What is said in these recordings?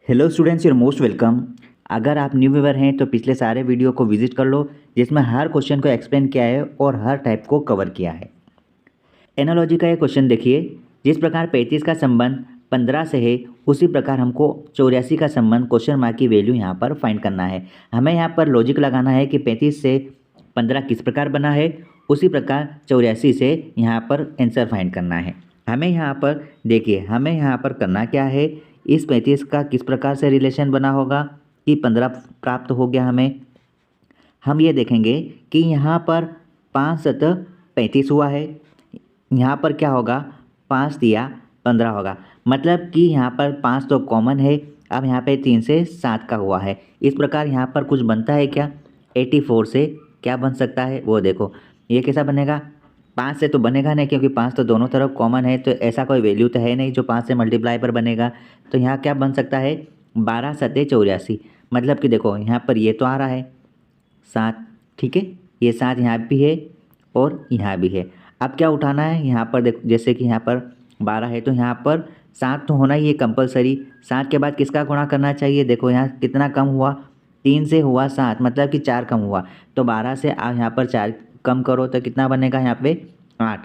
Hello students, your most welcome. अगर आप new viewer हैं तो पिछले सारे वीडियो को विजिट कर लो, जिसमें हर क्वेश्चन को एक्सप्लेन किया है और हर टाइप को कवर किया है। एनालॉजी का ये क्वेश्चन देखिए, जिस प्रकार 35 का संबंध 15 से है, उसी प्रकार हमको 84 का संबंध क्वेश्चन मार्क की वैल्यू यहाँ पर फाइंड करना है। हमें यहाँ पर लॉजिक लगाना है कि 35 से 15 किस प्रकार बना है, उसी प्रकार 84 से यहाँ पर आंसर फाइंड करना है। हमें यहाँ पर देखिए, हमें यहाँ पर करना क्या है, इस 35 का किस प्रकार से रिलेशन बना होगा कि 15 प्राप्त हो गया हमें। हम ये देखेंगे कि यहाँ पर 5 सतह 35 हुआ है, यहाँ पर क्या होगा 5 दिया 15 होगा, मतलब कि यहाँ पर 5 तो कॉमन है। अब यहाँ पे 3 से 7 का हुआ है, इस प्रकार यहाँ पर कुछ बनता है क्या, 84 से क्या बन सकता है वो देखो। ये कैसा बनेगा, 5 से तो बनेगा नहीं, क्योंकि 5 तो दोनों तरफ कॉमन है, तो ऐसा कोई वैल्यू तो है नहीं जो 5 से मल्टीप्लाई पर बनेगा। तो यहाँ क्या बन सकता है, 12 सतह 84, मतलब कि देखो यहाँ पर ये तो आ रहा है 7, ठीक है, ये 7 यहाँ भी है और यहाँ भी है। अब क्या उठाना है, यहाँ पर देखो, जैसे कि यहाँ पर 12 है तो यहाँ पर 7 तो होना ही है कंपलसरी। 7 के बाद किसका गुणा करना चाहिए, देखो यहाँ कितना कम हुआ, 3 से हुआ 7, मतलब कि 4 कम हुआ, तो 12 से आप यहाँ पर 4 कम करो तो कितना बनेगा यहाँ पे 8।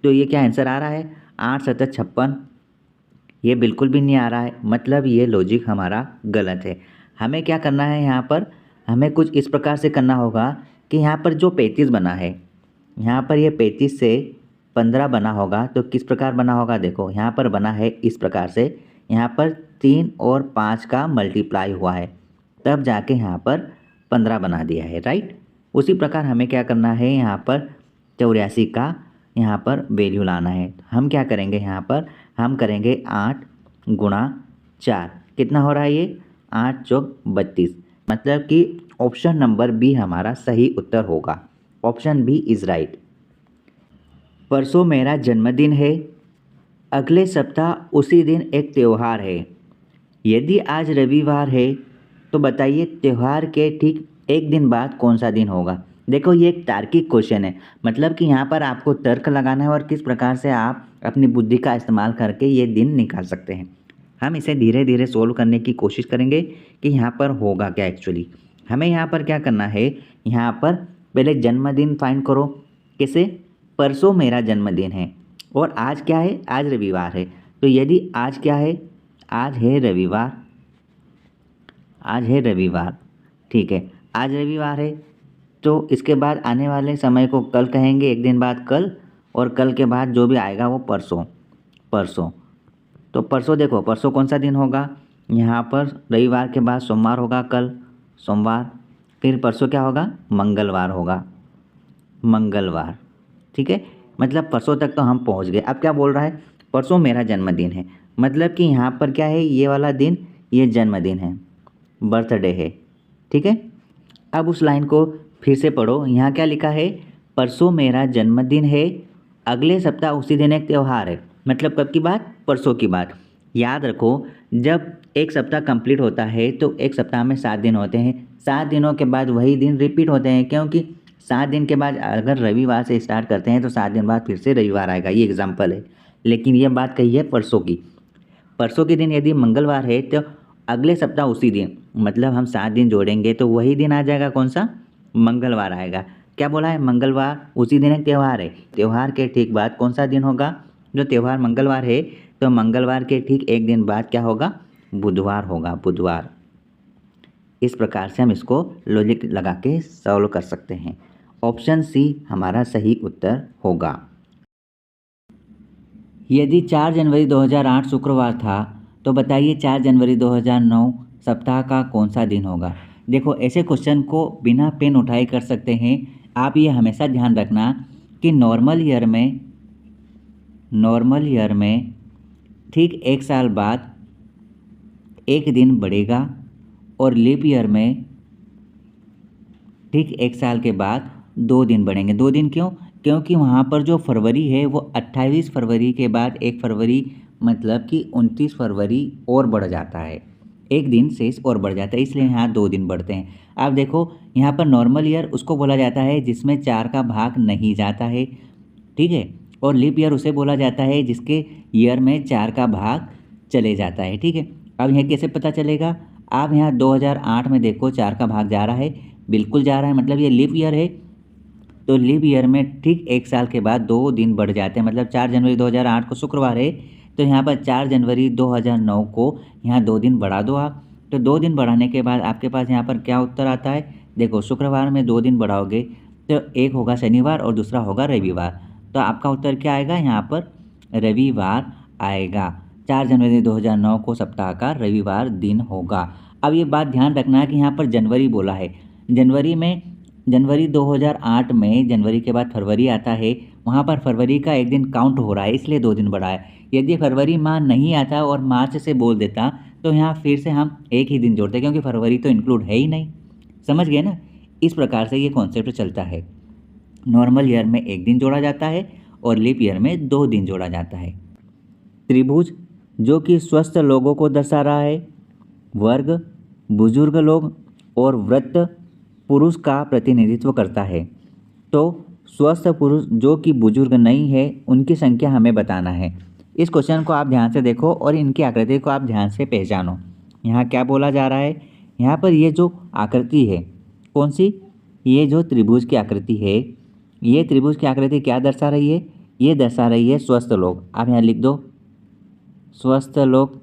तो ये क्या आंसर आ रहा है, 8 सतह 56। ये बिल्कुल भी नहीं आ रहा है, मतलब ये लॉजिक हमारा गलत है। हमें क्या करना है, यहाँ पर हमें कुछ इस प्रकार से करना होगा कि यहाँ पर जो 35 बना है, यहाँ पर ये 35 से 15 बना होगा तो किस प्रकार बना होगा, देखो यहाँ पर बना है इस प्रकार से, यहाँ पर 3 और 5 का मल्टीप्लाई हुआ है, तब जाके यहाँ पर 15 बना दिया है, राइट। उसी प्रकार हमें क्या करना है, यहाँ पर 84 का यहाँ पर वैल्यू लाना है। हम क्या करेंगे, यहाँ पर हम करेंगे 8 गुणा 4, कितना हो रहा है ये 8 चौक 32, मतलब कि ऑप्शन नंबर बी हमारा सही उत्तर होगा। Option B is right. परसों मेरा जन्मदिन है, अगले सप्ताह उसी दिन एक त्यौहार है। यदि आज रविवार है तो बताइए त्यौहार के ठीक एक दिन बाद कौन सा दिन होगा। देखो ये एक तार्किक क्वेश्चन है, मतलब कि यहाँ पर आपको तर्क लगाना है और किस प्रकार से आप अपनी बुद्धि का इस्तेमाल करके ये दिन निकाल सकते हैं। हम इसे धीरे धीरे सोल्व करने की कोशिश करेंगे कि यहाँ पर होगा क्या एक्चुअली। हमें यहाँ पर क्या करना है, यहाँ पर पहले जन्मदिन फाइंड करो। कैसे, परसों मेरा जन्मदिन है और आज क्या है, आज रविवार है। तो यदि आज क्या है, आज है रविवार, आज है रविवार, ठीक है, आज रविवार है, तो इसके बाद आने वाले समय को कल कहेंगे, एक दिन बाद कल, और कल के बाद जो भी आएगा वो परसों। परसों, तो परसों देखो परसों कौन सा दिन होगा, यहाँ पर रविवार के बाद सोमवार होगा, कल सोमवार, फिर परसों क्या होगा, मंगलवार होगा, मंगलवार, ठीक है, मतलब परसों तक तो हम पहुँच गए। अब क्या बोल रहा है, परसों मेरा जन्मदिन है, मतलब कि यहाँ पर क्या है, ये वाला दिन ये जन्मदिन है, बर्थडे है, ठीक है। अब उस लाइन को फिर से पढ़ो, यहाँ क्या लिखा है, परसों मेरा जन्मदिन है, अगले सप्ताह उसी दिन एक त्यौहार है, मतलब कब की बात, परसों की बात। याद रखो, जब एक सप्ताह कंप्लीट होता है तो एक सप्ताह में 7 दिन होते हैं, 7 दिनों के बाद वही दिन रिपीट होते हैं, क्योंकि 7 दिन के बाद अगर रविवार से स्टार्ट करते हैं तो 7 दिन बाद फिर से रविवार आएगा, ये एग्जाम्पल है। लेकिन ये बात कही है परसों की, परसों के दिन यदि मंगलवार है तो अगले सप्ताह उसी दिन, मतलब हम 7 दिन जोड़ेंगे तो वही दिन आ जाएगा, कौन सा, मंगलवार आएगा। क्या बोला है, मंगलवार उसी दिन एक त्यौहार है, त्यौहार के ठीक बाद कौन सा दिन होगा, जो त्यौहार मंगलवार है तो मंगलवार के ठीक एक दिन बाद क्या होगा, बुधवार होगा, बुधवार। इस प्रकार से हम इसको लॉजिक लगा के सॉल्व कर सकते हैं। ऑप्शन सी हमारा सही उत्तर होगा। यदि 4 जनवरी 2008 शुक्रवार था तो बताइए 4 जनवरी 2009 सप्ताह का कौन सा दिन होगा। देखो ऐसे क्वेश्चन को बिना पेन उठाए कर सकते हैं। आप ये हमेशा ध्यान रखना कि नॉर्मल ईयर में ठीक एक साल बाद एक दिन बढ़ेगा और लीप ईयर में ठीक एक साल के बाद 2 दिन बढ़ेंगे। 2 दिन क्यों, क्योंकि वहाँ पर जो फरवरी है वो 28 फरवरी के बाद 1 फरवरी, मतलब कि 29 फरवरी और बढ़ जाता है, एक दिन शेष और बढ़ जाता है, इसलिए यहाँ 2 दिन बढ़ते हैं। अब देखो यहाँ पर नॉर्मल ईयर उसको बोला जाता है जिसमें 4 का भाग नहीं जाता है, ठीक है, और लीप ईयर उसे बोला जाता है जिसके ईयर में 4 का भाग चले जाता है, ठीक है। अब यहाँ कैसे पता चलेगा? आप यहाँ 2008 में देखो 4 का भाग जा रहा है, बिल्कुल जा रहा है, मतलब ये लीप ईयर है। तो लीप ईयर में ठीक 1 साल के बाद 2 दिन बढ़ जाते हैं, मतलब 4 जनवरी 2008 को शुक्रवार है, तो यहाँ पर 4 जनवरी 2009 को यहाँ 2 दिन बढ़ा दो आप। तो 2 दिन बढ़ाने के बाद आपके पास यहाँ पर क्या उत्तर आता है? देखो, शुक्रवार में 2 दिन बढ़ाओगे तो एक होगा शनिवार और दूसरा होगा रविवार। तो आपका उत्तर क्या आएगा यहाँ पर? रविवार आएगा। 4 जनवरी 2009 को सप्ताह का रविवार दिन होगा। अब ये बात ध्यान रखना है कि यहाँ पर जनवरी बोला है। जनवरी 2008 में जनवरी के बाद फरवरी आता है, वहाँ पर फरवरी का एक दिन काउंट हो रहा है, इसलिए 2 दिन बढ़ा है। यदि फरवरी माह नहीं आता और मार्च से बोल देता तो यहाँ फिर से हम एक ही दिन जोड़ते, क्योंकि फरवरी तो इंक्लूड है ही नहीं। समझ गए ना? इस प्रकार से ये कॉन्सेप्ट चलता है। नॉर्मल ईयर में 1 दिन जोड़ा जाता है और लीप ईयर में 2 दिन जोड़ा जाता है। त्रिभुज जो कि स्वस्थ लोगों को दर्शा रहा है, वर्ग बुजुर्ग लोग और वृत्त पुरुष का प्रतिनिधित्व करता है। तो स्वस्थ पुरुष जो कि बुजुर्ग नहीं है, उनकी संख्या हमें बताना है। इस क्वेश्चन को आप ध्यान से देखो और इनकी आकृति को आप ध्यान से पहचानो। यहाँ क्या बोला जा रहा है? यहाँ पर ये जो आकृति है, कौन सी? ये जो त्रिभुज की आकृति है, ये त्रिभुज की आकृति क्या दर्शा रही है? ये दर्शा रही है स्वस्थ लोग। आप यहाँ लिख दो स्वस्थ लोग।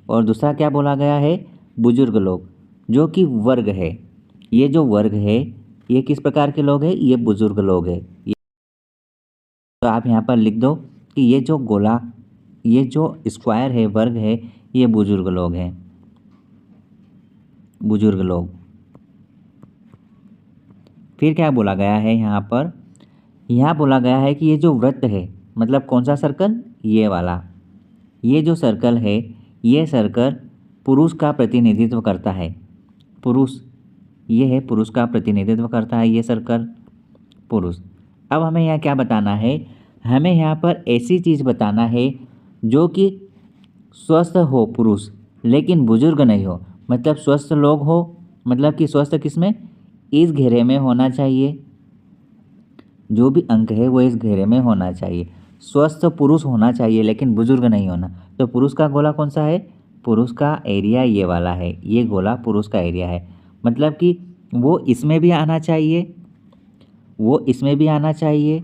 और दूसरा क्या बोला गया है? बुजुर्ग लोग, जो कि वर्ग है। ये जो वर्ग है, ये किस प्रकार के लोग हैं? ये बुजुर्ग लोग हैं। तो आप यहाँ पर लिख दो कि ये जो गोला, ये जो स्क्वायर है, वर्ग है, ये बुजुर्ग लोग हैं, बुजुर्ग लोग। फिर क्या बोला गया है यहाँ पर? यहाँ बोला गया है कि ये जो वृत्त है, मतलब कौन सा सर्कल? ये वाला। ये जो सर्कल है, ये सर्कल पुरुष का प्रतिनिधित्व करता है। पुरुष, ये है पुरुष का प्रतिनिधित्व करता है ये सर्कल, पुरुष। अब हमें यहाँ क्या बताना है? हमें यहाँ पर ऐसी चीज़ बताना है जो कि स्वस्थ हो पुरुष, लेकिन बुजुर्ग नहीं हो। मतलब स्वस्थ लोग हो, मतलब कि स्वस्थ किसमें? इस घेरे में होना चाहिए। जो भी अंक है वो इस घेरे में होना चाहिए। स्वस्थ पुरुष होना चाहिए लेकिन बुजुर्ग नहीं होना। तो पुरुष का गोला कौन सा है? पुरुष का एरिया ये वाला है, ये गोला पुरुष का एरिया है। मतलब कि वो इसमें भी आना चाहिए, वो इसमें भी आना चाहिए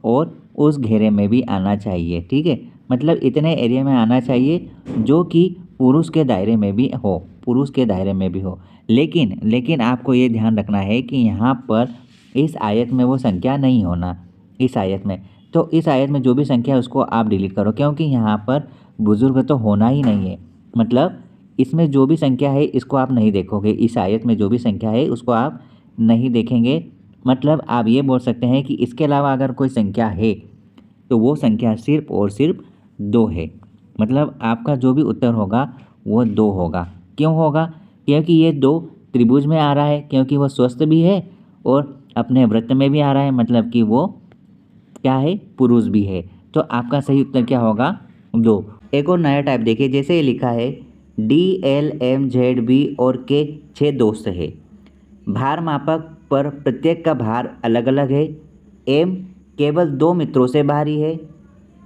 और उस घेरे में भी आना चाहिए। ठीक है, मतलब इतने एरिया में आना चाहिए जो कि पुरुष के दायरे में भी हो, पुरुष के दायरे में भी हो। लेकिन आपको ये ध्यान रखना है कि यहाँ पर इस आयत में वो संख्या नहीं होना, इस आयत में। तो इस आयत में जो भी संख्या है उसको आप डिलीट करो, क्योंकि यहाँ पर बुजुर्ग तो होना ही नहीं है। मतलब इसमें जो भी संख्या है इसको आप नहीं देखोगे, इस आयत में जो भी संख्या है उसको आप नहीं देखेंगे। मतलब आप ये बोल सकते हैं कि इसके अलावा अगर कोई संख्या है तो वो संख्या सिर्फ और सिर्फ 2 है। मतलब आपका जो भी उत्तर होगा वो 2 होगा। क्यों होगा? क्योंकि ये 2 त्रिभुज में आ रहा है, क्योंकि वो स्वस्थ भी है और अपने वृत्त में भी आ रहा है, मतलब कि वो क्या है? पुरुष भी है। तो आपका सही उत्तर क्या होगा? 2। एक और नया टाइप देखिए, जैसे ये लिखा है DLMZB और के 6 दोस्त है। भार मापक पर प्रत्येक का भार अलग अलग है। M केवल 2 मित्रों से भारी है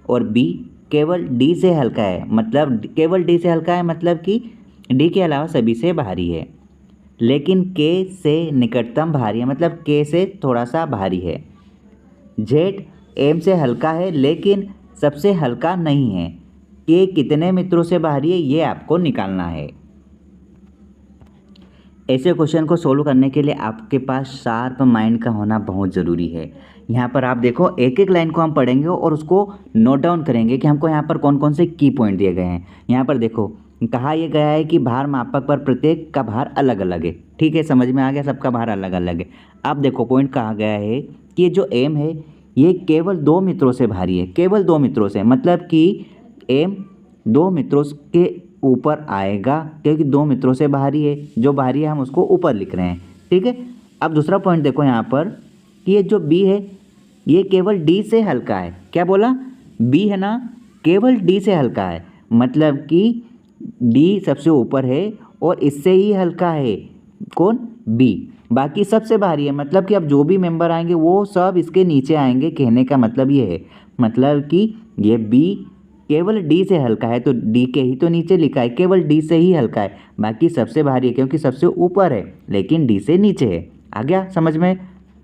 और B केवल D से हल्का है। मतलब केवल D से हल्का है, मतलब कि D के अलावा सभी से भारी है। लेकिन K से निकटतम भारी है, मतलब K से थोड़ा सा भारी है। Z M से हल्का है लेकिन सबसे हल्का नहीं है। K कितने मित्रों से भारी है, ये आपको निकालना है। ऐसे क्वेश्चन को सोल्व करने के लिए आपके पास शार्प माइंड का होना बहुत ज़रूरी है। यहाँ पर आप देखो, एक एक लाइन को हम पढ़ेंगे और उसको नोट डाउन करेंगे कि हमको यहाँ पर कौन कौन से की पॉइंट दिए गए हैं। यहाँ पर देखो, कहा यह गया है कि भार मापक पर प्रत्येक का भार अलग अलग है। ठीक है, समझ में आ गया, सबका भार अलग अलग है। अब देखो, पॉइंट कहा गया है कि ये जो M है ये केवल 2 मित्रों से भारी है, केवल 2 मित्रों से। मतलब कि M 2 मित्रों के ऊपर आएगा, क्योंकि 2 मित्रों से भारी है। जो भारी है हम उसको ऊपर लिख रहे हैं। ठीक है, अब दूसरा पॉइंट देखो यहाँ पर कि ये जो B है ये केवल D से हल्का है। क्या बोला? B है ना, केवल D से हल्का है, मतलब कि D सबसे ऊपर है और इससे ही हल्का है। कौन? B। बाकी सबसे भारी है, मतलब कि अब जो भी मेंबर आएंगे वो सब इसके नीचे आएंगे। कहने का मतलब ये है, मतलब कि ये B केवल डी से हल्का है, तो डी के ही तो नीचे लिखा है, केवल डी से ही हल्का है, बाकी सबसे भारी है क्योंकि सबसे ऊपर है लेकिन डी से नीचे है। आ गया समझ में।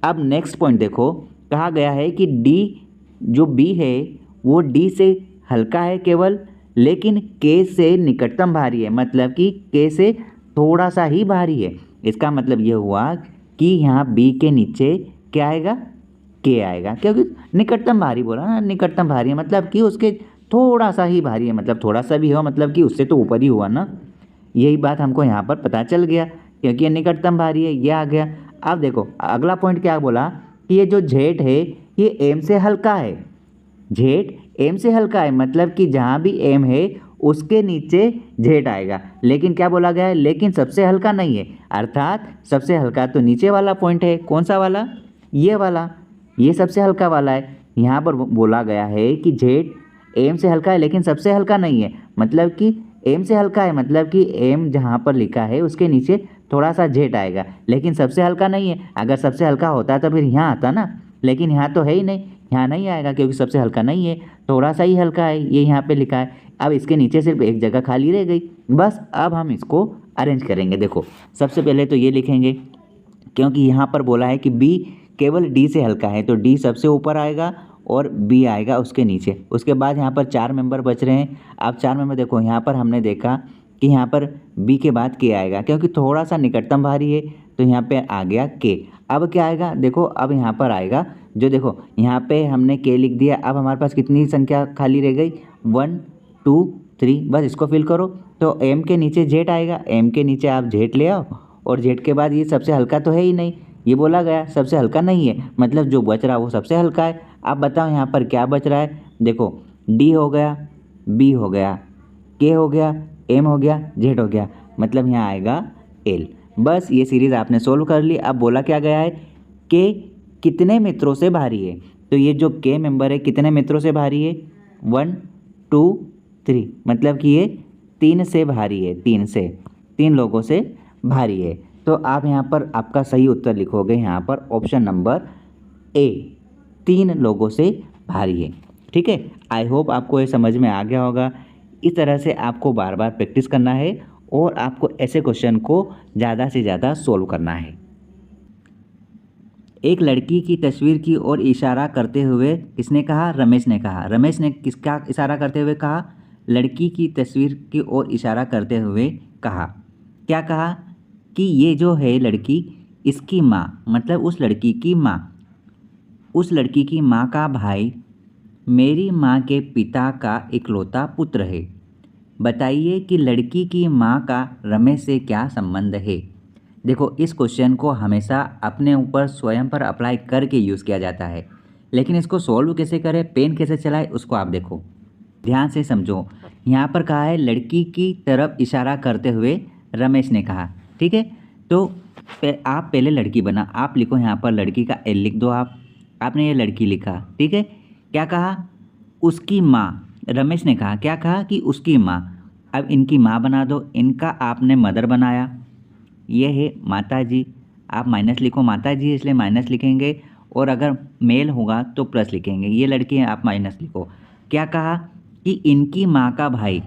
अब नेक्स्ट पॉइंट देखो, कहा गया है कि डी जो बी है वो डी से हल्का है केवल, लेकिन के से निकटतम भारी है, मतलब कि के से थोड़ा सा ही भारी है। इसका मतलब ये हुआ कि यहाँ बी के नीचे क्या आएगा, के आएगा, क्योंकि निकटतम भारी बोला ना, निकटतम भारी है मतलब कि उसके थोड़ा सा ही भारी है, मतलब थोड़ा सा भी हो मतलब कि उससे तो ऊपर ही हुआ ना। यही बात हमको यहाँ पर पता चल गया क्योंकि ये निकटतम भारी है, ये आ गया। अब देखो अगला पॉइंट क्या बोला कि ये जो जेड है ये एम से हल्का है, जेड एम से हल्का है, मतलब कि जहाँ भी एम है उसके नीचे जेड आएगा, लेकिन क्या बोला गया है, लेकिन सबसे हल्का नहीं है, अर्थात सबसे हल्का तो नीचे वाला पॉइंट है। कौन सा वाला, ये वाला, ये सबसे हल्का वाला है। यहाँ पर बोला गया है कि जेड एम से हल्का है लेकिन सबसे हल्का नहीं है, मतलब कि एम से हल्का है, मतलब कि एम जहाँ पर लिखा है उसके नीचे थोड़ा सा जेड आएगा, लेकिन सबसे हल्का नहीं है। अगर सबसे हल्का होता तो फिर यहाँ आता ना, लेकिन यहाँ तो है ही नहीं, यहाँ नहीं आएगा क्योंकि सबसे हल्का नहीं है, थोड़ा सा ही हल्का है, ये यहाँ पे लिखा है। अब इसके नीचे सिर्फ एक जगह खाली रह गई, बस अब हम इसको अरेंज करेंगे। देखो सबसे पहले तो ये लिखेंगे, क्योंकि यहाँ पर बोला है कि बी केवल डी से हल्का है, तो डी सबसे ऊपर आएगा और बी आएगा उसके नीचे। उसके बाद यहाँ पर 4 मेंबर बच रहे हैं। अब 4 मेंबर देखो, यहाँ पर हमने देखा कि यहाँ पर बी के बाद के आएगा क्योंकि थोड़ा सा निकटतम भारी है, तो यहाँ पे आ गया के। अब क्या आएगा, देखो अब यहाँ पर आएगा जो, देखो यहाँ पे हमने के लिख दिया। अब हमारे पास कितनी संख्या खाली रह गई, 1 2 3, बस इसको फिल करो। तो एम के नीचे जेड आएगा, एम के नीचे आप जेड ले आओ, और जेड के बाद ये सबसे हल्का तो है ही नहीं, ये बोला गया सबसे हल्का नहीं है, मतलब जो बच रहा है वो सबसे हल्का है। आप बताओ यहाँ पर क्या बच रहा है, देखो डी हो गया, बी हो गया, के हो गया, एम हो गया, जेड हो गया, मतलब यहाँ आएगा एल। बस ये सीरीज़ आपने सोल्व कर ली। अब बोला क्या गया है, के कितने मित्रों से भारी है, तो ये जो के मेंबर है कितने मित्रों से भारी है, 1 2 3, मतलब कि ये 3 से भारी है, 3 लोगों से भारी है। तो आप यहाँ पर आपका सही उत्तर लिखोगे यहाँ पर ऑप्शन नंबर ए, 3 लोगों से भारी है। ठीक है, आई होप आपको ये समझ में आ गया होगा। इस तरह से आपको बार बार प्रैक्टिस करना है और आपको ऐसे क्वेश्चन को ज़्यादा से ज़्यादा सोल्व करना है। एक लड़की की तस्वीर की ओर इशारा करते हुए किसने कहा, रमेश ने कहा। रमेश ने किसका इशारा करते हुए कहा, लड़की की तस्वीर की ओर इशारा करते हुए कहा। क्या कहा कि ये जो है लड़की, इसकी माँ, मतलब उस लड़की की माँ, उस लड़की की माँ का भाई मेरी माँ के पिता का इकलौता पुत्र है। बताइए कि लड़की की माँ का रमेश से क्या संबंध है। देखो इस क्वेश्चन को हमेशा अपने ऊपर स्वयं पर अप्लाई करके यूज़ किया जाता है, लेकिन इसको सॉल्व कैसे करें, पेन कैसे चलाए, उसको आप देखो ध्यान से समझो। यहाँ पर कहा है लड़की की तरफ इशारा करते हुए रमेश ने कहा। ठीक है, तो आप पहले लड़की बना, आप लिखो यहाँ पर लड़की का एल लिख दो। आपने ये लड़की लिखा। ठीक है, क्या कहा, उसकी माँ, रमेश ने कहा, क्या कहा कि उसकी माँ। अब इनकी माँ बना दो, इनका आपने मदर बनाया, ये है माता जी। आप माइनस लिखो, माता जी इसलिए माइनस लिखेंगे, और अगर मेल होगा तो प्लस लिखेंगे। ये लड़की है, आप माइनस लिखो। क्या कहा कि इनकी माँ का भाई,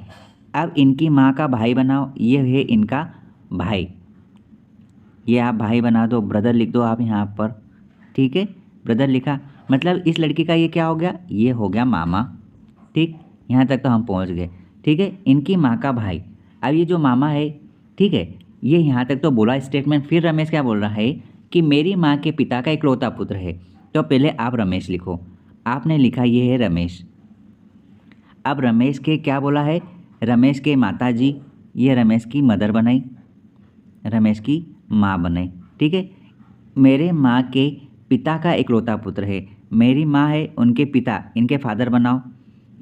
अब इनकी माँ का भाई बनाओ, ये है इनका भाई, ये आप भाई बना दो, ब्रदर लिख दो आप यहाँ पर। ठीक है, ब्रदर लिखा, मतलब इस लड़की का ये क्या हो गया, ये हो गया मामा। ठीक, यहाँ तक तो हम पहुँच गए। ठीक है, इनकी माँ का भाई, अब ये जो मामा है, ठीक है, ये यहाँ तक तो बोला स्टेटमेंट। फिर रमेश क्या बोल रहा है कि मेरी माँ के पिता का इकलौता पुत्र है। तो पहले आप रमेश लिखो, आपने लिखा ये है रमेश। अब रमेश के क्या बोला है, रमेश के माता जी, ये रमेश की मदर बनाई, रमेश की माँ बनाई। ठीक है, मेरे माँ के पिता का इकलौता पुत्र है, मेरी माँ है, उनके पिता, इनके फादर बनाओ,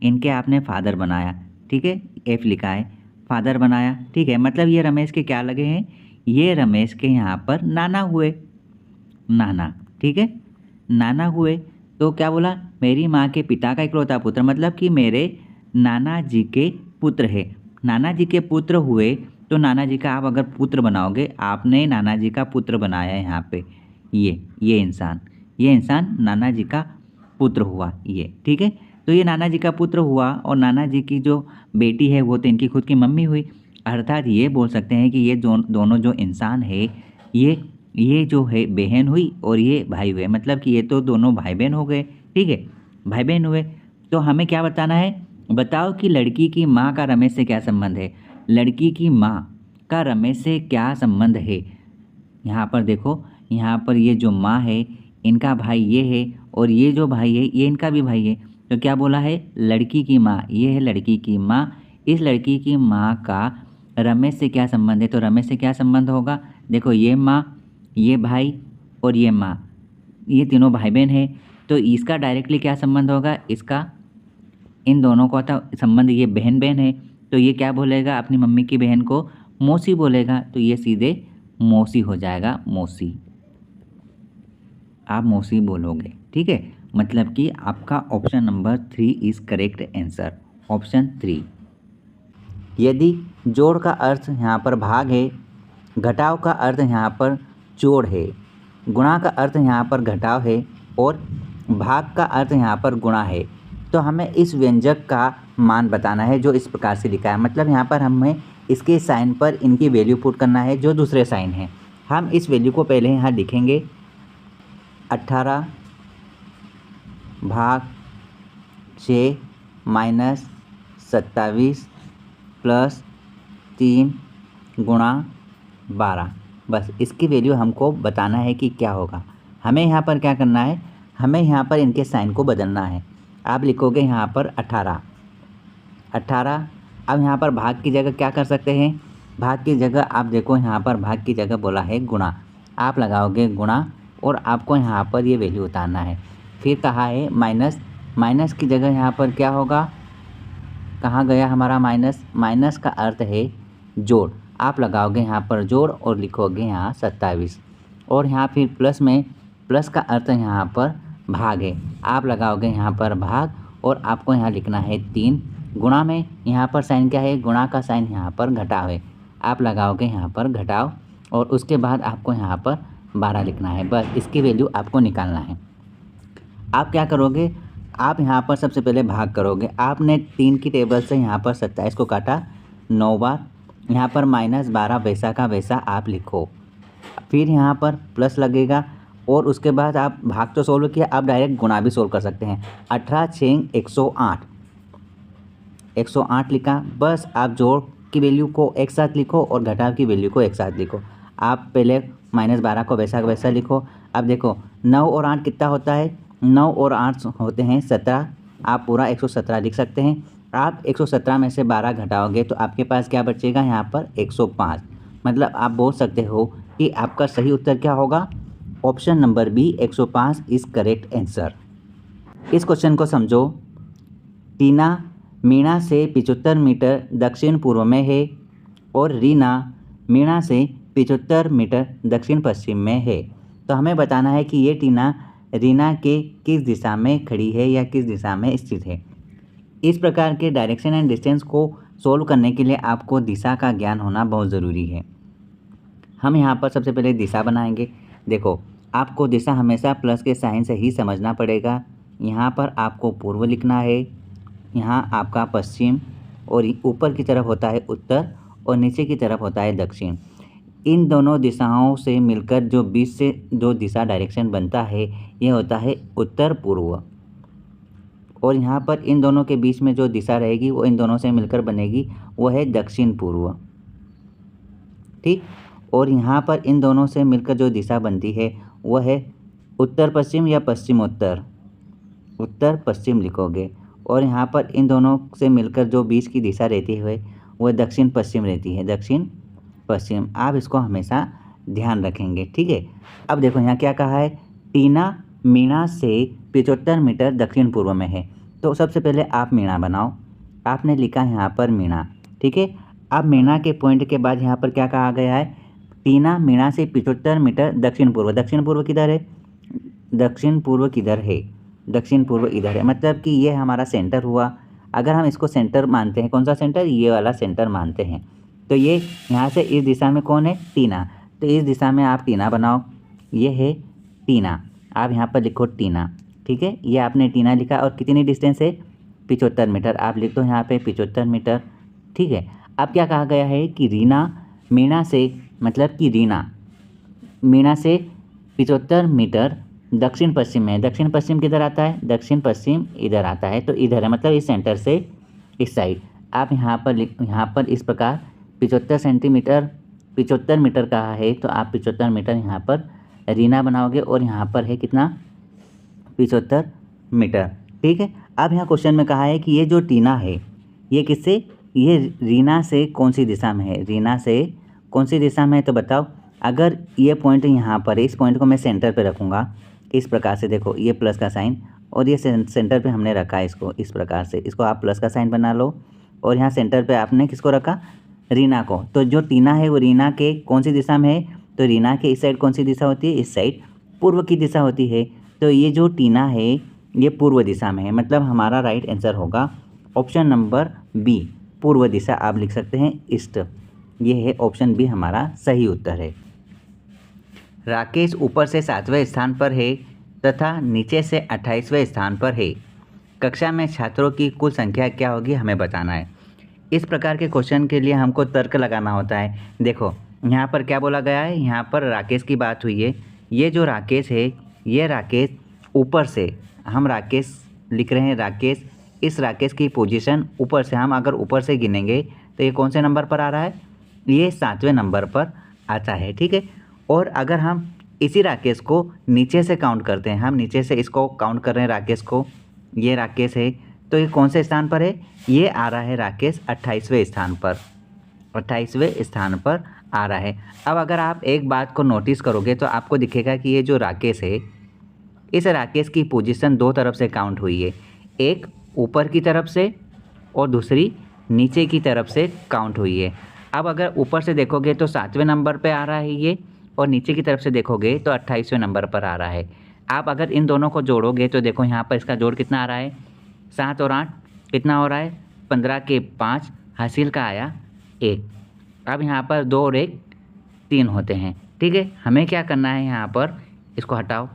इनके आपने फादर बनाया। ठीक है, एफ लिखा है, फादर बनाया। ठीक है, मतलब ये रमेश के क्या लगे हैं, ये रमेश के यहाँ पर नाना हुए, नाना। ठीक है, नाना हुए। तो क्या बोला, मेरी माँ के पिता का इकलौता पुत्र, मतलब कि मेरे नाना जी के पुत्र है। नाना जी के पुत्र हुए, तो नाना जी का आप अगर पुत्र बनाओगे, आपने नाना जी का पुत्र बनाया है यहाँ पे, ये इंसान, ये इंसान नाना जी का पुत्र हुआ ये। ठीक है, तो ये नाना जी का पुत्र हुआ और नाना जी की जो बेटी है वो तो इनकी खुद की मम्मी हुई। अर्थात ये बोल सकते हैं कि ये दोनों जो इंसान है ये जो है बहन हुई और ये भाई हुए, मतलब कि ये तो दोनों भाई बहन हो गए। ठीक है, भाई बहन हुए। तो हमें क्या बताना है, बताओ कि लड़की की माँ का रमेश से क्या संबंध है। लड़की की माँ का रमेश से क्या संबंध है। यहाँ पर देखो, यहाँ पर ये जो माँ है इनका भाई ये है और ये जो भाई है ये इनका भी भाई है। तो क्या बोला है, लड़की की माँ, ये है लड़की की माँ। इस लड़की की माँ का रमेश से क्या संबंध है। तो रमेश से क्या संबंध होगा, देखो ये माँ, ये भाई और ये माँ, ये तीनों भाई बहन है। तो इसका डायरेक्टली क्या संबंध होगा, इसका इन दोनों का था संबंध, ये बहन बहन है। तो ये क्या बोलेगा, अपनी मम्मी की बहन को मौसी बोलेगा। तो ये सीधे मौसी हो जाएगा, मौसी। आप मौसी बोलोगे। ठीक है, मतलब कि आपका option number 3 is correct answer, option 3। यदि जोड़ का अर्थ यहाँ पर भाग है, घटाव का अर्थ यहाँ पर जोड़ है, गुणा का अर्थ यहाँ पर घटाव है और भाग का अर्थ यहाँ पर गुणा है, तो हमें इस व्यंजक का मान बताना है जो इस प्रकार से लिखा है। मतलब यहाँ पर हमें इसके साइन पर इनकी वैल्यू पुट करना है जो दूसरे साइन है। हम इस वैल्यू को पहले यहाँ लिखेंगे, 18 भाग 6 माइनस 27 प्लस 3 गुणा 12। बस इसकी वैल्यू हमको बताना है कि क्या होगा। हमें यहाँ पर क्या करना है, हमें यहाँ पर इनके साइन को बदलना है। आप लिखोगे यहाँ पर 18। अब यहाँ पर भाग की जगह क्या कर सकते हैं, भाग की जगह आप देखो यहाँ पर भाग की जगह बोला है गुणा, आप लगाओगे गुणा और आपको यहाँ पर ये वैल्यू उतारना है। फिर कहा है माइनस, माइनस की जगह यहाँ पर क्या होगा, कहाँ गया हमारा माइनस, माइनस का अर्थ है जोड़, आप लगाओगे यहाँ पर जोड़ और लिखोगे यहाँ 27। और यहाँ फिर प्लस में, प्लस का अर्थ यहाँ पर भाग है, आप लगाओगे यहाँ पर भाग और आपको यहाँ लिखना है 3। गुणा में यहाँ पर साइन क्या है, गुणा का साइन यहाँ पर घटाव है, आप लगाओगे यहाँ पर घटाव और उसके बाद आपको यहाँ पर 12 लिखना है। बस इसकी वैल्यू आपको निकालना है। आप क्या करोगे, आप यहाँ पर सबसे पहले भाग करोगे। आपने 3 की टेबल से यहाँ पर 27 को काटा 9 बार, यहाँ पर -12 वैसा का वैसा आप लिखो। फिर यहाँ पर प्लस लगेगा और उसके बाद आप भाग तो सोल्व किया, आप डायरेक्ट गुणा भी सोल्व कर सकते हैं। 18 6 108, 108 लिखा। बस आप जोड़ की वैल्यू को एक साथ लिखो और घटाव की वैल्यू को एक साथ लिखो। आप पहले -12 को वैसा का वैसा लिखो। अब देखो 9 और 8 कितना होता है, 9 और 8 होते हैं 17, आप पूरा 117 लिख सकते हैं। आप 117 में से 12 घटाओगे तो आपके पास क्या बचेगा, यहाँ पर 105। मतलब आप बोल सकते हो कि आपका सही उत्तर क्या होगा, option number B 105 is correct answer. इस क्वेश्चन को समझो। टीना मीणा से 75 मीटर दक्षिण पूर्व में है और रीना मीणा से 75 मीटर दक्षिण पश्चिम में है। तो हमें बताना है कि ये टीना रीना के किस दिशा में खड़ी है या किस दिशा में स्थित है। इस प्रकार के डायरेक्शन एंड डिस्टेंस को सोल्व करने के लिए आपको दिशा का ज्ञान होना बहुत ज़रूरी है। हम यहाँ पर सबसे पहले दिशा बनाएंगे। देखो, आपको दिशा हमेशा प्लस के साइन से ही समझना पड़ेगा। यहाँ पर आपको पूर्व लिखना है, यहाँ आपका पश्चिम और ऊपर की तरफ होता है उत्तर और नीचे की तरफ होता है दक्षिण। इन दोनों दिशाओं से मिलकर जो बीच से जो दिशा डायरेक्शन बनता है ये होता है उत्तर पूर्व। और यहाँ पर इन दोनों के बीच में जो दिशा रहेगी वो इन दोनों से मिलकर बनेगी, वो है दक्षिण पूर्व। ठीक, और यहाँ पर इन दोनों से मिलकर जो दिशा बनती है वो है उत्तर पश्चिम या पश्चिम उत्तर, उत्तर पश्चिम लिखोगे। और यहाँ पर इन दोनों से मिलकर जो बीच की दिशा रहती है वो दक्षिण पश्चिम रहती है, दक्षिण पश्चिम। आप इसको हमेशा ध्यान रखेंगे। ठीक है, अब देखो यहाँ क्या कहा है, टीना मीणा से 75 मीटर दक्षिण पूर्व में है। तो सबसे पहले आप मीणा बनाओ। आपने लिखा यहाँ पर मीणा। ठीक है, अब मीणा के पॉइंट के बाद यहाँ पर क्या कहा गया है, टीना मीणा से 75 मीटर दक्षिण पूर्व। दक्षिण पूर्व किधर है, दक्षिण पूर्व किधर है, दक्षिण पूर्व इधर है। मतलब कि ये हमारा सेंटर हुआ। अगर हम इसको सेंटर मानते हैं, कौन सा सेंटर, ये वाला सेंटर मानते हैं, तो ये यहाँ से इस दिशा में कौन है, टीना। तो इस दिशा में आप टीना बनाओ, ये है टीना। आप यहाँ पर लिखो टीना। ठीक है, ये आपने टीना लिखा और कितनी डिस्टेंस है, 75 मीटर, आप लिख दो यहाँ पे 75 मीटर। ठीक है, अब क्या कहा गया है कि मीणा से, मतलब कि मीणा से 75 मीटर दक्षिण पश्चिम में। दक्षिण पश्चिम किधर आता है? दक्षिण पश्चिम इधर आता है, तो इधर है, मतलब इस सेंटर से इस साइड। आप यहाँ पर इस प्रकार 75 मीटर कहा है, तो आप 75 मीटर यहाँ पर रीना बनाओगे और यहाँ पर है कितना? 75 मीटर। ठीक है, अब यहाँ क्वेश्चन में कहा है कि ये जो टीना है ये किससे, ये रीना से कौन सी दिशा में है? रीना से कौन सी दिशा में है? तो बताओ। अगर ये पॉइंट यहाँ पर है, इस पॉइंट को मैं सेंटर पे रखूँगा इस प्रकार से, देखो ये प्लस का साइन, और ये सेंटर पे हमने रखा है इसको इस प्रकार से, इसको आप प्लस का साइन बना लो, और यहाँ सेंटर पे आपने किसको रखा? रीना को। तो जो टीना है वो रीना के कौन सी दिशा में है? तो रीना के इस साइड कौन सी दिशा होती है? इस साइड पूर्व की दिशा होती है। तो ये जो टीना है ये पूर्व दिशा में है, मतलब हमारा राइट आंसर होगा ऑप्शन नंबर बी, पूर्व दिशा। आप लिख सकते हैं ईस्ट। ये है ऑप्शन बी हमारा सही उत्तर है। राकेश ऊपर से 7वें स्थान पर है तथा नीचे से 28वें स्थान पर है। कक्षा में छात्रों की कुल संख्या क्या होगी, हमें बताना है। इस प्रकार के क्वेश्चन के लिए हमको तर्क लगाना होता है। देखो यहाँ पर क्या बोला गया है, यहाँ पर राकेश की बात हुई है। ये जो राकेश है, ये राकेश ऊपर से, हम राकेश लिख रहे हैं राकेश, इस राकेश की पोजीशन ऊपर से, हम अगर ऊपर से गिनेंगे तो ये कौन से नंबर पर आ रहा है? ये 7वें नंबर पर आता है। ठीक है, और अगर हम इसी राकेश को नीचे से काउंट करते हैं, हम नीचे से इसको काउंट कर रहे हैं राकेश को, ये राकेश है, तो ये कौन से स्थान पर है? ये आ रहा है राकेश 28वें स्थान पर, 28वें स्थान पर आ रहा है। अब अगर आप एक बात को नोटिस करोगे तो आपको दिखेगा कि ये जो राकेश है, इस राकेश की पोजीशन दो तरफ से काउंट हुई है, एक ऊपर की तरफ से और दूसरी नीचे की तरफ से काउंट हुई है। अब अगर ऊपर से देखोगे तो 7वें नंबर पे आ रहा है ये, और नीचे की तरफ से देखोगे तो 28वें नंबर पर आ रहा है। आप अगर इन दोनों को जोड़ोगे तो देखो यहाँ पर इसका जोड़ कितना आ रहा है? 7 और 8 कितना हो रहा है? 15 के 5, हासिल का आया 1। अब यहाँ पर 2 और 1 3 होते हैं। ठीक है, हमें क्या करना है, यहाँ पर इसको हटाओ,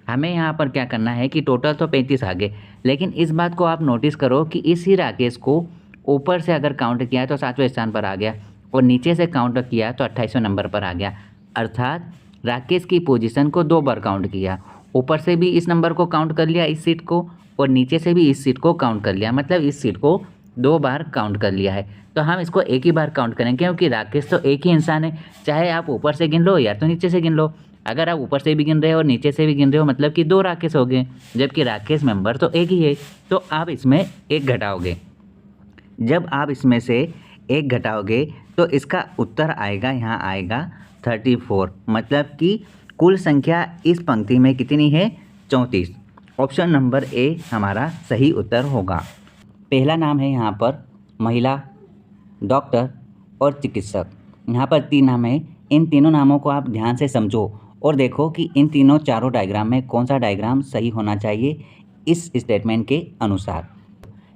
हमें यहाँ पर क्या करना है कि टोटल तो 35 आ गए, लेकिन इस बात को आप नोटिस करो कि इसी राकेश को ऊपर से अगर काउंट किया तो 7वें स्थान पर आ गया, और नीचे से काउंट किया तो 28वें नंबर पर आ गया। अर्थात राकेश की पोजीशन को 2 बार काउंट किया, ऊपर से भी इस नंबर को काउंट कर लिया इस सीट को, और नीचे से भी इस सीट को काउंट कर लिया, मतलब इस सीट को 2 बार काउंट कर लिया है। तो हम इसको एक ही बार काउंट करेंगे, क्योंकि राकेश तो एक ही इंसान है, चाहे आप ऊपर से गिन लो या तो नीचे से गिन लो। अगर आप ऊपर से भी गिन रहे हो और नीचे से भी गिन रहे हो, मतलब कि 2 राकेश हो गए, जबकि राकेश मेंबर तो एक ही है। तो आप इसमें 1 घटाओगे, जब आप इसमें से 1 घटाओगे तो इसका उत्तर आएगा, यहाँ आएगा 34, मतलब कि कुल संख्या इस पंक्ति में कितनी है? 34। ऑप्शन नंबर ए हमारा सही उत्तर होगा। पहला नाम है यहाँ पर महिला, डॉक्टर और चिकित्सक। यहाँ पर 3 नाम है, इन तीनों नामों को आप ध्यान से समझो और देखो कि इन चारों डायग्राम में कौन सा डायग्राम सही होना चाहिए इस स्टेटमेंट के अनुसार।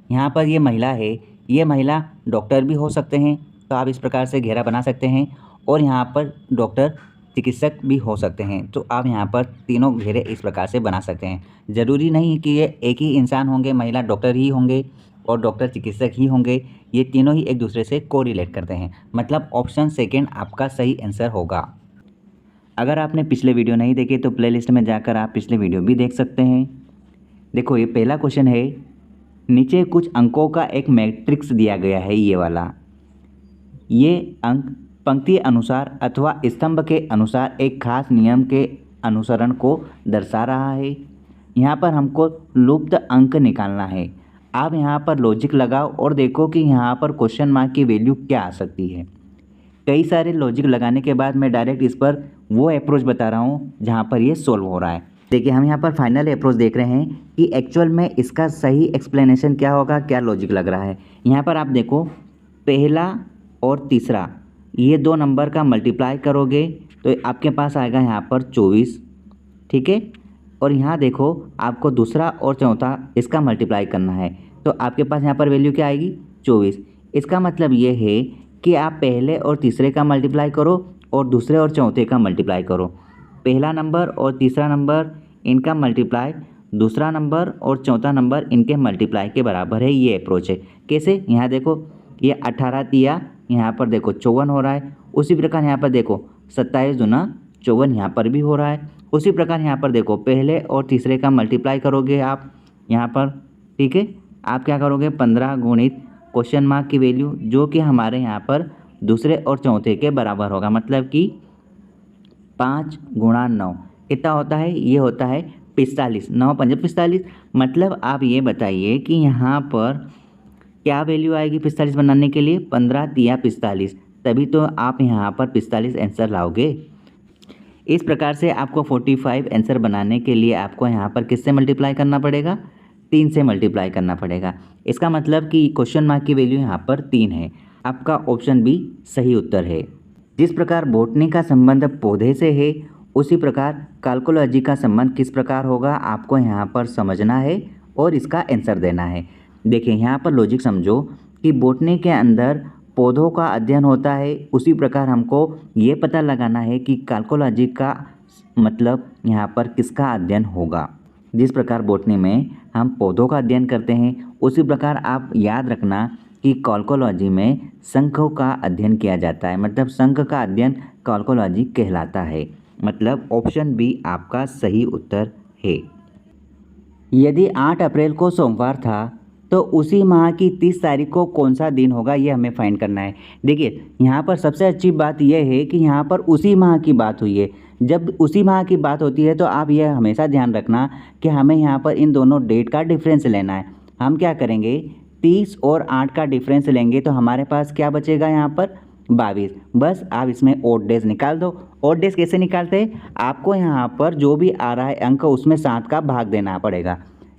यहाँ पर ये महिला है, ये महिला डॉक्टर भी हो सकते हैं, तो आप इस प्रकार से घेरा बना सकते हैं, और यहाँ पर डॉक्टर चिकित्सक भी हो सकते हैं, तो आप यहाँ पर तीनों घेरे इस प्रकार से बना सकते हैं। ज़रूरी नहीं कि ये एक ही इंसान होंगे, महिला डॉक्टर ही होंगे और डॉक्टर चिकित्सक ही होंगे, ये तीनों ही एक दूसरे से कोरिलेट करते हैं, मतलब ऑप्शन सेकेंड आपका सही आंसर होगा। अगर आपने पिछले वीडियो नहीं देखे तो प्लेलिस्ट में जाकर आप पिछले वीडियो भी देख सकते हैं। देखो ये पहला क्वेश्चन है, नीचे कुछ अंकों का एक मैट्रिक्स दिया गया है, ये वाला, ये अंक पंक्ति अनुसार अथवा स्तंभ के अनुसार एक खास नियम के अनुसरण को दर्शा रहा है। यहाँ पर हमको लुप्त अंक निकालना है। आप यहाँ पर लॉजिक लगाओ और देखो कि यहाँ पर क्वेश्चन मार्क की वैल्यू क्या आ सकती है। कई सारे लॉजिक लगाने के बाद मैं डायरेक्ट इस पर वो अप्रोच बता रहा हूँ जहाँ पर ये सॉल्व हो रहा है। देखिए हम यहाँ पर फाइनल अप्रोच देख रहे हैं कि एक्चुअल में इसका सही एक्सप्लेनेशन क्या होगा, क्या लॉजिक लग रहा है। यहाँ पर आप देखो, पहला और तीसरा ये 2 नंबर का मल्टीप्लाई करोगे तो आपके पास आएगा यहाँ पर 24, ठीक है। और यहाँ देखो आपको दूसरा और चौथा इसका मल्टीप्लाई करना है, तो आपके पास यहाँ पर वैल्यू क्या आएगी? 24। इसका मतलब ये है कि आप पहले और तीसरे का मल्टीप्लाई करो और दूसरे और चौथे का मल्टीप्लाई करो। पहला नंबर और तीसरा नंबर इनका मल्टीप्लाई दूसरा नंबर और चौथा नंबर इनके मल्टीप्लाई के बराबर है। ये अप्रोच है। कैसे? यहाँ देखो, ये 18 दिया, यहाँ पर देखो 54 हो रहा है। उसी प्रकार यहाँ पर देखो 27 दूना 54 यहाँ पर भी हो रहा है। उसी प्रकार यहाँ पर देखो पहले और तीसरे का मल्टीप्लाई करोगे आप यहाँ पर, ठीक है। आप क्या करोगे, 15 गुणित क्वेश्चन मार्क की वैल्यू जो कि हमारे यहाँ पर दूसरे और चौथे के बराबर होगा, मतलब कि 5 गुणा 9 कितना होता है? ये होता है 45। 9 पंजे 45। मतलब आप ये बताइए कि यहाँ पर क्या वैल्यू आएगी 45 बनाने के लिए? 15 तिया 45, तभी तो आप यहाँ पर 45 आंसर लाओगे। इस प्रकार से आपको 45 आंसर बनाने के लिए आपको यहाँ पर किससे मल्टीप्लाई करना पड़ेगा? 3 से मल्टीप्लाई करना पड़ेगा। इसका मतलब कि क्वेश्चन मार्क की वैल्यू यहाँ पर 3 है। आपका ऑप्शन बी सही उत्तर है। जिस प्रकार बॉटनी का संबंध पौधे से है, उसी प्रकार काल्कोलॉजी का संबंध किस प्रकार होगा आपको यहाँ पर समझना है और इसका आंसर देना है। देखिए यहाँ पर लॉजिक समझो कि बॉटनी के अंदर पौधों का अध्ययन होता है, उसी प्रकार हमको ये पता लगाना है कि काल्कोलॉजी का मतलब यहाँ पर किसका अध्ययन होगा। जिस प्रकार बॉटनी में हम पौधों का अध्ययन करते हैं, उसी प्रकार आप याद रखना कि काल्कोलॉजी में शंखों का अध्ययन किया जाता है, मतलब शंख का अध्ययन काल्कोलॉजी कहलाता है। मतलब ऑप्शन बी आपका सही उत्तर है। यदि 8 अप्रैल को सोमवार था तो उसी माह की 30 तारीख को कौन सा दिन होगा, ये हमें फाइंड करना है। देखिए यहाँ पर सबसे अच्छी बात यह है कि यहाँ पर उसी माह की बात हुई है। जब उसी माह की बात होती है तो आप यह हमेशा ध्यान रखना कि हमें यहाँ पर इन दोनों डेट का डिफरेंस लेना है। हम क्या करेंगे, 30 और 8 का डिफरेंस लेंगे तो हमारे पास क्या बचेगा यहाँ पर 22। बस आप इसमें ओड डेज निकाल दो। ओड डेज कैसे निकालते हैं? आपको यहाँ पर जो भी आ रहा है अंक उसमें 7 का भाग देना पड़ेगा।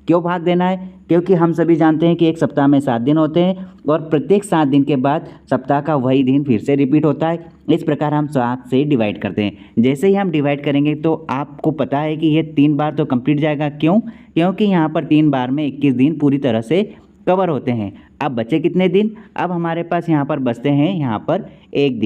क्यों भाग देना है? क्योंकि हम सभी जानते हैं कि एक सप्ताह में 7 दिन होते हैं और प्रत्येक 7 दिन के बाद सप्ताह का वही दिन फिर से रिपीट होता है। इस प्रकार हम 7 से डिवाइड करते हैं। जैसे ही हम डिवाइड करेंगे तो आपको पता है कि ये 3 बार तो कंप्लीट जाएगा। क्यों? क्योंकि यहाँ पर 3 बार में 21 दिन पूरी तरह से कवर होते हैं। अब बचे कितने दिन? अब हमारे पास यहाँ पर बचते हैं यहाँ पर एक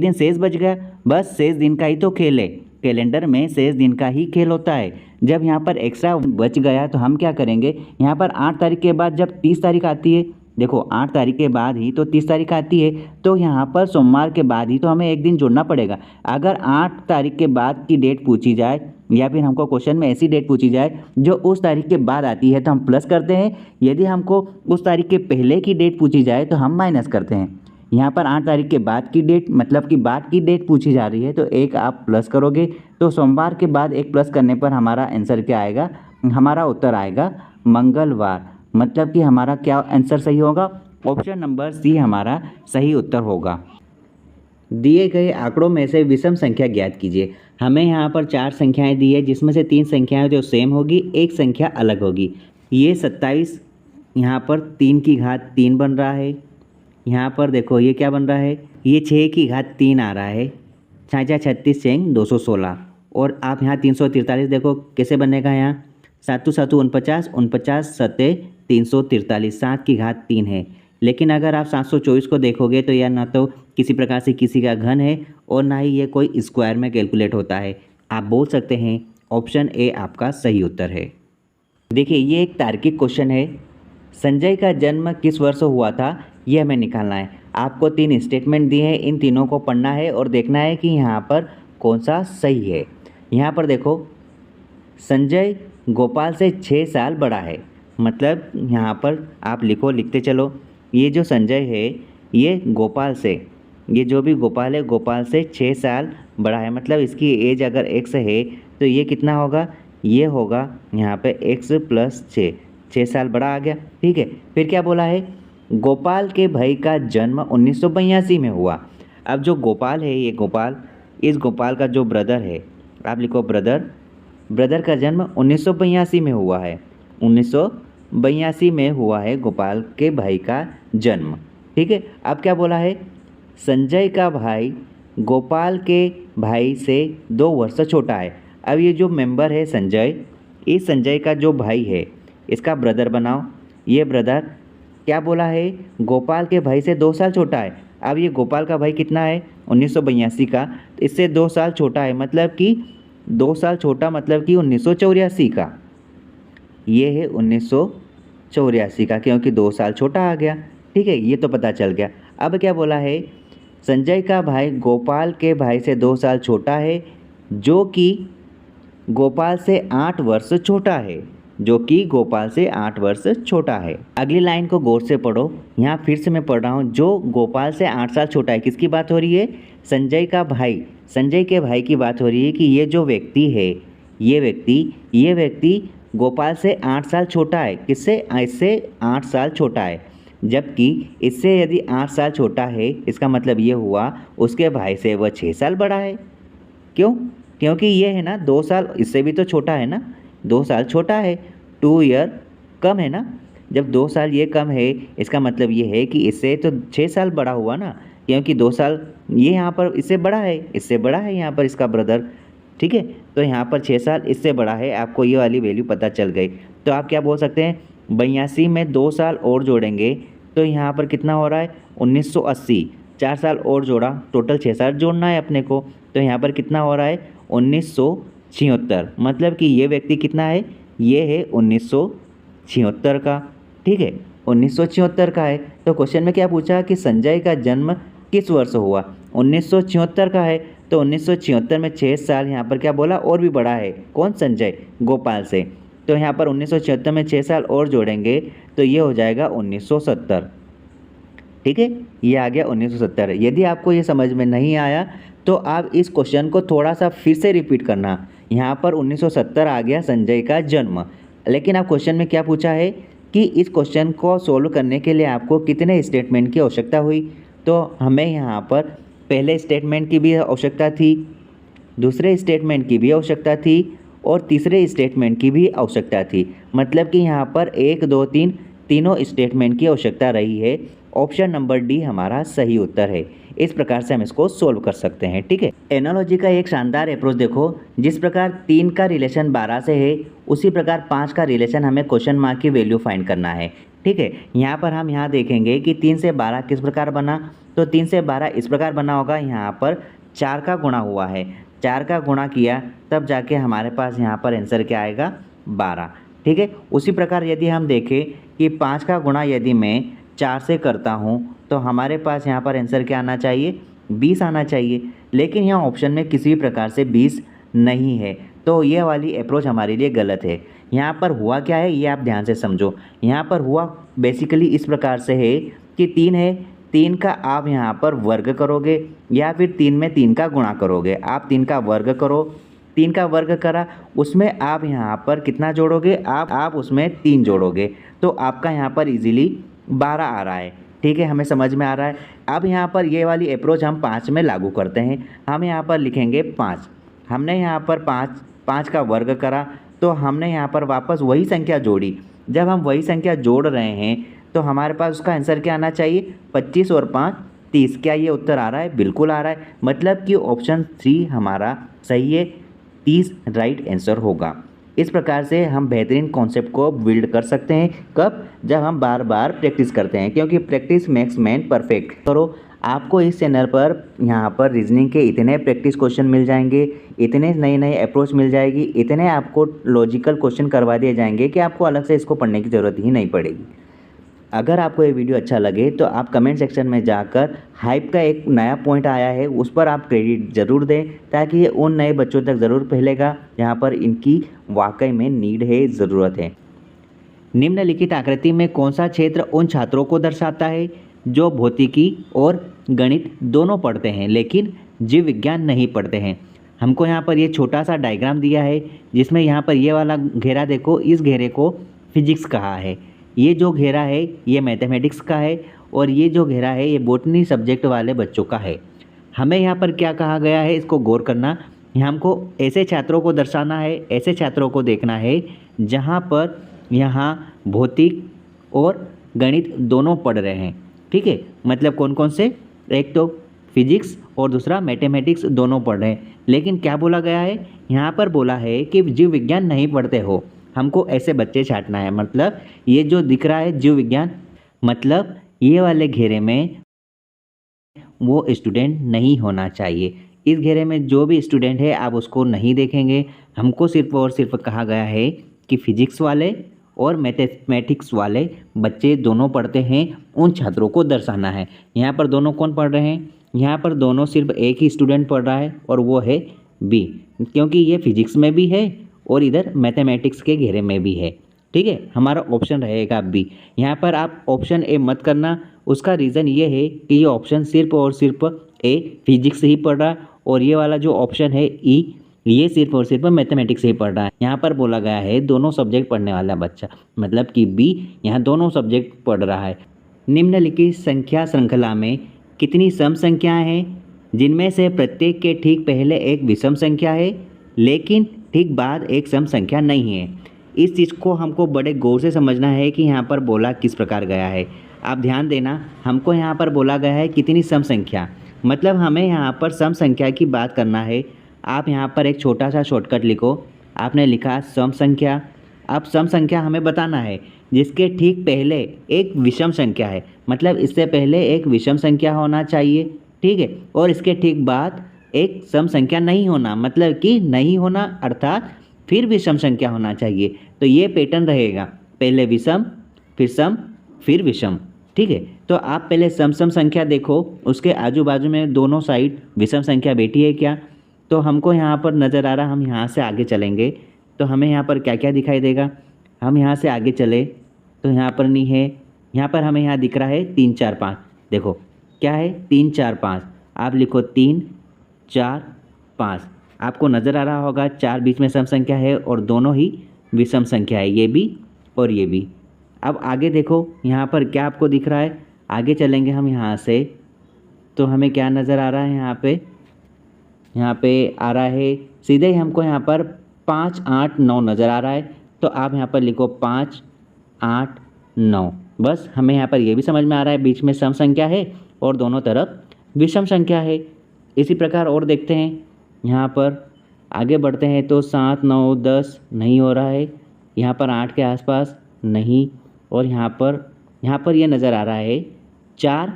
दिन शेष बच गया। बस शेष दिन का ही तो खेल है, कैलेंडर में शेष दिन का ही खेल होता है। जब यहाँ पर एक्स्ट्रा बच गया तो हम क्या करेंगे, यहाँ पर 8 तारीख के बाद जब 30 तारीख आती है, देखो 8 तारीख के बाद ही तो 30 तारीख आती है, तो यहाँ पर सोमवार के बाद ही तो हमें एक दिन जोड़ना पड़ेगा। अगर 8 तारीख के बाद की डेट पूछी जाए या फिर हमको क्वेश्चन में ऐसी डेट पूछी जाए जो उस तारीख के बाद आती है तो हम प्लस करते हैं। यदि हमको उस तारीख के पहले की डेट पूछी जाए तो हम माइनस करते हैं। यहाँ पर 8 तारीख के बाद की डेट मतलब कि बाद की डेट पूछी जा रही है तो एक आप प्लस करोगे, तो सोमवार के बाद एक प्लस करने पर हमारा आंसर क्या आएगा, हमारा उत्तर आएगा मंगलवार। मतलब कि हमारा क्या आंसर सही होगा? ऑप्शन नंबर सी हमारा सही उत्तर होगा। दिए गए आंकड़ों में से विषम संख्या ज्ञात कीजिए। हमें यहाँ पर 4 संख्याएं दी है जिसमें से 3 संख्याएं जो सेम होगी, एक संख्या अलग होगी। ये 27 यहाँ पर 3 की घात 3 बन रहा है। यहाँ पर देखो ये क्या बन रहा है, ये 6 की घात 3 आ रहा है। 6 36 6 216। और आप यहाँ 343 देखो कैसे बनेगा, यहाँ 7 7 49 49 7 343, 7 की घात 3 है। लेकिन अगर आप 724 को देखोगे तो यह ना तो किसी प्रकार से किसी का घन है और ना ही ये कोई स्क्वायर में कैलकुलेट होता है। आप बोल सकते हैं ऑप्शन ए आपका सही उत्तर है। देखिए ये एक तार्किक क्वेश्चन है। संजय का जन्म किस वर्ष हुआ था, ये हमें निकालना है। आपको 3 स्टेटमेंट दिए हैं, इन तीनों को पढ़ना है और देखना है कि यहाँ पर कौन सा सही है। यहाँ पर देखो संजय गोपाल से 6 साल बड़ा है। मतलब यहाँ पर आप लिखते चलो, ये जो संजय है ये गोपाल से, ये जो भी गोपाल है गोपाल से 6 साल बड़ा है। मतलब इसकी एज अगर x है तो ये कितना होगा, ये होगा यहाँ पे x + 6 साल बड़ा आ गया। ठीक है, फिर क्या बोला है, गोपाल के भाई का जन्म 1982 में हुआ। अब जो गोपाल है ये गोपाल, इस गोपाल का जो ब्रदर है, आप लिखो ब्रदर का जन्म 1982 में हुआ है। 1982 में हुआ है गोपाल के भाई का जन्म। ठीक है, अब क्या बोला है, संजय का भाई गोपाल के भाई से 2 वर्ष छोटा है। अब ये जो मेंबर है संजय, इस संजय का जो भाई है इसका ब्रदर बनाओ। ये ब्रदर क्या बोला है, गोपाल के भाई से 2 साल छोटा है। अब ये गोपाल का भाई कितना है, 1982 का, इससे 2 साल छोटा है। मतलब कि 2 साल छोटा मतलब कि 1984 का। ये है 1984 का, क्योंकि 2 साल छोटा आ गया। ठीक है, ये तो पता चल गया। अब क्या बोला है, संजय का भाई गोपाल के भाई से 2 साल छोटा है, जो कि गोपाल से 8 वर्ष छोटा है, जो कि गोपाल से 8 वर्ष छोटा है। अगली लाइन को गौर से पढ़ो। यहाँ फिर से मैं पढ़ रहा हूँ, जो गोपाल से 8 साल छोटा है, किसकी बात हो रही है, संजय का भाई, संजय के भाई की बात हो रही है कि ये जो व्यक्ति है, ये व्यक्ति गोपाल से 8 साल छोटा है। किससे, इससे 8 साल छोटा है। जबकि इससे यदि 8 साल छोटा है, इसका मतलब ये हुआ उसके भाई से वह 6 साल बड़ा है। क्यों, क्योंकि ये है ना 2 साल इससे भी तो छोटा है ना, 2 साल छोटा है, 2 ईयर कम है ना। जब 2 साल ये कम है, इसका मतलब ये है कि इससे तो 6 साल बड़ा हुआ ना, क्योंकि 2 साल ये यहाँ पर इससे बड़ा है यहाँ पर इसका ब्रदर। ठीक है, तो यहाँ पर 6 साल इससे बड़ा है। आपको ये वाली वैल्यू पता चल गई। तो आप क्या बोल सकते हैं, 82 में 2 साल और जोड़ेंगे तो यहाँ पर कितना हो रहा है, 1980। 4 साल और जोड़ा, टोटल 6 साल जोड़ना है अपने को, तो यहाँ पर कितना हो रहा है, 1976। मतलब कि ये व्यक्ति कितना है, ये है 1976 का। ठीक है, 1976 का है। तो क्वेश्चन में क्या पूछा कि संजय का जन्म किस वर्ष हुआ, 1976 का है। तो 1976 में 6 साल यहाँ पर क्या बोला और भी बड़ा है, कौन, संजय, गोपाल से। तो यहाँ पर 1976 में 6 साल और जोड़ेंगे तो ये हो जाएगा 1970। ठीक है, ये आ गया 1970। यदि आपको ये समझ में नहीं आया तो आप इस क्वेश्चन को थोड़ा सा फिर से रिपीट करना। यहाँ पर 1970 आ गया संजय का जन्म, लेकिन आप क्वेश्चन में क्या पूछा है कि इस क्वेश्चन को सोल्व करने के लिए आपको कितने स्टेटमेंट की आवश्यकता हुई। तो हमें यहाँ पर पहले स्टेटमेंट की भी आवश्यकता थी, दूसरे स्टेटमेंट की भी आवश्यकता थी और तीसरे स्टेटमेंट की भी आवश्यकता थी। मतलब कि यहाँ पर 1, 2, 3 तीनों स्टेटमेंट की आवश्यकता रही है। ऑप्शन नंबर डी हमारा सही उत्तर है। इस प्रकार से हम इसको सोल्व कर सकते हैं। ठीक है, एनालॉजी का एक शानदार अप्रोच देखो। जिस प्रकार 3 का रिलेशन 12 से है, उसी प्रकार 5 का रिलेशन हमें क्वेश्चन मार्क की वैल्यू फाइंड करना है। ठीक है, यहाँ पर हम यहाँ देखेंगे कि 3 से 12 किस प्रकार बना। तो 3 से 12 इस प्रकार बना होगा, यहाँ पर 4 का गुणा हुआ है, 4 का गुणा किया तब जाके हमारे पास यहाँ पर आंसर क्या आएगा, 12। ठीक है, उसी प्रकार यदि हम देखें कि 5 का गुणा यदि मैं 4 से करता हूँ तो हमारे पास यहाँ पर आंसर क्या आना चाहिए, 20 आना चाहिए। लेकिन यहाँ ऑप्शन में किसी भी प्रकार से 20 नहीं है, तो ये वाली अप्रोच हमारे लिए गलत है। यहाँ पर हुआ क्या है ये आप ध्यान से समझो। यहाँ पर हुआ बेसिकली इस प्रकार से है कि 3 है, 3 का आप यहाँ पर वर्ग करोगे या फिर 3 में 3 का गुणा करोगे। आप 3 का वर्ग करो, 3 का वर्ग करा, उसमें आप यहाँ पर कितना जोड़ोगे, आप उसमें 3 जोड़ोगे, तो आपका यहाँ पर इजीली 12 आ रहा है। ठीक है, हमें समझ में आ रहा है। अब यहाँ पर ये वाली अप्रोच हम 5 में लागू करते हैं। हम यहाँ पर लिखेंगे 5। हमने यहाँ पर 5 का वर्ग करा तो हमने यहाँ पर वापस वही संख्या जोड़ी। जब हम वही संख्या जोड़ रहे हैं तो हमारे पास उसका आंसर क्या आना चाहिए, 25 और 5 30। क्या ये उत्तर आ रहा है, बिल्कुल आ रहा है। मतलब कि ऑप्शन 3 हमारा सही है, 30 राइट आंसर होगा। इस प्रकार से हम बेहतरीन कॉन्सेप्ट को बिल्ड कर सकते हैं। कब, जब हम बार बार प्रैक्टिस करते हैं, क्योंकि प्रैक्टिस मेक्स मैन परफेक्ट। करो, आपको इस चैनल पर यहाँ पर रीजनिंग के इतने प्रैक्टिस क्वेश्चन मिल जाएंगे, इतने नए नए अप्रोच मिल जाएगी, इतने आपको लॉजिकल क्वेश्चन करवा दिए जाएंगे कि आपको अलग से इसको पढ़ने की ज़रूरत ही नहीं पड़ेगी। अगर आपको ये वीडियो अच्छा लगे तो आप कमेंट सेक्शन में जाकर हाइप का एक नया पॉइंट आया है उस पर आप क्रेडिट ज़रूर दें, ताकि ये उन नए बच्चों तक ज़रूर फैलेगा जहाँ पर इनकी वाकई में नीड है, ज़रूरत है। निम्नलिखित आकृति में कौन सा क्षेत्र उन छात्रों को दर्शाता है जो भौतिकी और गणित दोनों पढ़ते हैं लेकिन जीव विज्ञान नहीं पढ़ते हैं। हमको यहाँ पर ये छोटा सा डायग्राम दिया है, जिसमें यहाँ पर ये वाला घेरा देखो, इस घेरे को फिजिक्स कहा है। ये जो घेरा है ये मैथमेटिक्स का है और ये जो घेरा है ये बॉटनी सब्जेक्ट वाले बच्चों का है। हमें यहाँ पर क्या कहा गया है, इसको गौर करना। यहाँ हमको ऐसे छात्रों को दर्शाना है, ऐसे छात्रों को देखना है जहाँ पर यहाँ भौतिक और गणित दोनों पढ़ रहे हैं। ठीक है, मतलब कौन कौन से, एक तो फिजिक्स और दूसरा मैथमेटिक्स दोनों पढ़ रहे हैं। लेकिन क्या बोला गया है, यहाँ पर बोला है कि जीव विज्ञान नहीं पढ़ते हो, हमको ऐसे बच्चे छांटना है। मतलब ये जो दिख रहा है जीव विज्ञान, मतलब ये वाले घेरे में वो स्टूडेंट नहीं होना चाहिए। इस घेरे में जो भी स्टूडेंट है आप उसको नहीं देखेंगे। हमको सिर्फ और सिर्फ कहा गया है कि फिजिक्स वाले और मैथमेटिक्स वाले बच्चे दोनों पढ़ते हैं उन छात्रों को दर्शाना है। यहाँ पर दोनों कौन पढ़ रहे हैं? यहाँ पर दोनों सिर्फ एक ही स्टूडेंट पढ़ रहा है और वो है बी, क्योंकि ये फिजिक्स में भी है और इधर मैथमेटिक्स के घेरे में भी है। ठीक है, हमारा ऑप्शन रहेगा बी। यहाँ पर आप ऑप्शन ए मत करना, उसका रीज़न ये है कि ये ऑप्शन सिर्फ और सिर्फ ए फिजिक्स ही पढ़ रहा है और ये वाला जो ऑप्शन है ई ये सिर्फ और सिर्फ मैथमेटिक्स ही पढ़ रहा है। यहाँ पर बोला गया है दोनों सब्जेक्ट पढ़ने वाला बच्चा, मतलब कि बी यहाँ दोनों सब्जेक्ट पढ़ रहा है। निम्नलिखित संख्या श्रृंखला में कितनी सम संख्याएं हैं जिनमें से प्रत्येक के ठीक पहले एक विषम संख्या है लेकिन ठीक बाद एक सम संख्या नहीं है? इस चीज़ को हमको बड़े गौर से समझना है कि यहाँ पर बोला किस प्रकार गया है। आप ध्यान देना, हमको यहाँ पर बोला गया है कितनी सम संख्या, मतलब हमें यहाँ पर सम संख्या की बात करना है। आप यहाँ पर एक छोटा सा शॉर्टकट लिखो, आपने लिखा सम संख्या। अब सम संख्या हमें बताना है जिसके ठीक पहले एक विषम संख्या है, मतलब इससे पहले एक विषम संख्या होना चाहिए, ठीक है, और इसके ठीक बाद एक सम संख्या नहीं होना, मतलब कि नहीं होना अर्थात फिर विषम संख्या होना चाहिए। तो ये पैटर्न रहेगा, पहले विषम फिर सम फिर विषम। ठीक है, तो आप पहले सम संख्या देखो, उसके आजू बाजू में दोनों साइड विषम संख्या बैठी है क्या? तो हमको यहाँ पर नज़र आ रहा, हम यहाँ से आगे चलेंगे तो हमें यहाँ पर क्या क्या दिखाई देगा। हम यहाँ से आगे चले तो यहाँ पर नहीं है, यहाँ पर हमें यहाँ दिख रहा है 3 4 5। देखो क्या है 3 4 5, आप लिखो 3 4 5। आपको नज़र आ रहा होगा 4 बीच में सम संख्या है और दोनों ही विषम संख्या है, ये भी और ये भी। अब आगे देखो यहाँ पर क्या आपको दिख रहा है, आगे चलेंगे हम यहाँ से तो हमें क्या नज़र आ रहा है, यहाँ पे आ रहा है सीधे ही हमको यहाँ पर 5 8 9 नज़र आ रहा है। तो आप यहाँ पर लिखो 5 8 9। बस हमें यहाँ पर ये भी समझ में आ रहा है बीच में सम संख्या है और दोनों तरफ विषम संख्या है। इसी प्रकार और देखते हैं, यहाँ पर आगे बढ़ते हैं तो 7 9 10 नहीं हो रहा है, यहाँ पर 8 के आसपास नहीं, और यहाँ पर ये नज़र आ रहा है 4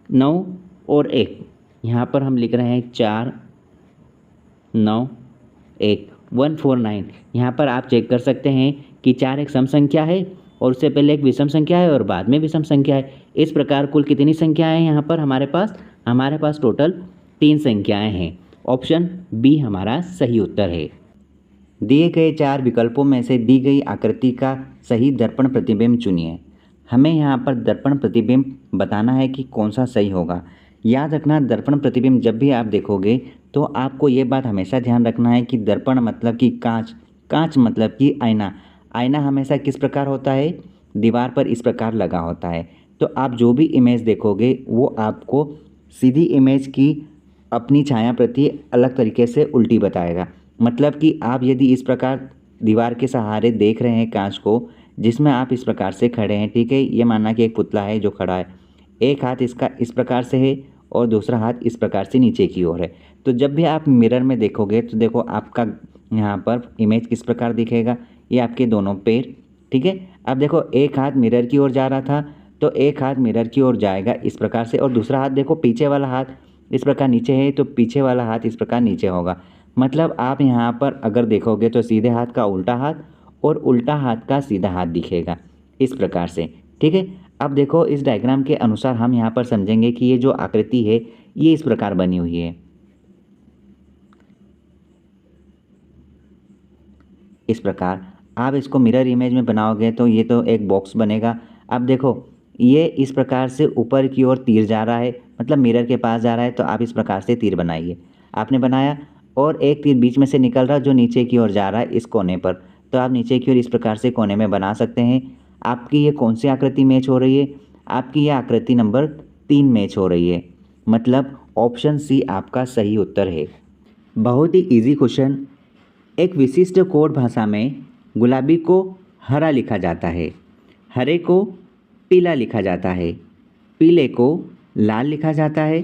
9 और 1। यहाँ पर हम लिख रहे हैं 4 9 1 149। यहाँ पर आप चेक कर सकते हैं कि 4 एक सम संख्या है और उससे पहले एक विषम संख्या है और बाद में विषम संख्या है। इस प्रकार कुल कितनी संख्याएं हैं यहाँ पर हमारे पास टोटल 3 संख्याएं हैं। ऑप्शन बी हमारा सही उत्तर है। दिए गए 4 विकल्पों में से दी गई आकृति का सही दर्पण प्रतिबिंब चुनिए। हमें यहाँ पर दर्पण प्रतिबिंब बताना है कि कौन सा सही होगा। याद रखना, दर्पण प्रतिबिंब जब भी आप देखोगे तो आपको ये बात हमेशा ध्यान रखना है कि दर्पण मतलब कि कांच मतलब कि आईना हमेशा किस प्रकार होता है, दीवार पर इस प्रकार लगा होता है। तो आप जो भी इमेज देखोगे वो आपको सीधी इमेज की अपनी छाया प्रति अलग तरीके से उल्टी बताएगा। मतलब कि आप यदि इस प्रकार दीवार के सहारे देख रहे हैं कांच को, जिसमें आप इस प्रकार से खड़े हैं, ठीक है, ये मानना कि एक पुतला है जो खड़ा है, एक हाथ इसका इस प्रकार से है और दूसरा हाथ इस प्रकार से नीचे की ओर है। तो जब भी आप मिरर में देखोगे तो देखो आपका यहाँ पर इमेज किस प्रकार दिखेगा, ये आपके दोनों पैर, ठीक है। अब देखो एक हाथ मिरर की ओर जा रहा था तो एक हाथ मिरर की ओर जाएगा इस प्रकार से, और दूसरा हाथ देखो पीछे वाला हाथ इस प्रकार नीचे है तो पीछे वाला हाथ इस प्रकार नीचे होगा। मतलब आप यहाँ पर अगर देखोगे तो सीधे हाथ का उल्टा हाथ और उल्टा हाथ का सीधा हाथ दिखेगा इस प्रकार से, ठीक है। अब देखो इस डायग्राम के अनुसार हम यहाँ पर समझेंगे कि ये जो आकृति है ये इस प्रकार बनी हुई है, इस प्रकार। आप इसको मिरर इमेज में बनाओगे तो ये तो एक बॉक्स बनेगा। अब देखो ये इस प्रकार से ऊपर की ओर तीर जा रहा है, मतलब मिरर के पास जा रहा है, तो आप इस प्रकार से तीर बनाइए। आपने बनाया और एक तीर बीच में से निकल रहा जो नीचे की ओर जा रहा है इस कोने पर, तो आप नीचे की ओर इस प्रकार से कोने में बना सकते हैं। आपकी ये कौन सी आकृति मैच हो रही है, आपकी ये आकृति नंबर 3 मैच हो रही है, मतलब ऑप्शन सी आपका सही उत्तर है। बहुत ही इजी क्वेश्चन। एक विशिष्ट कोड भाषा में गुलाबी को हरा लिखा जाता है, हरे को पीला लिखा जाता है, पीले को लाल लिखा जाता है,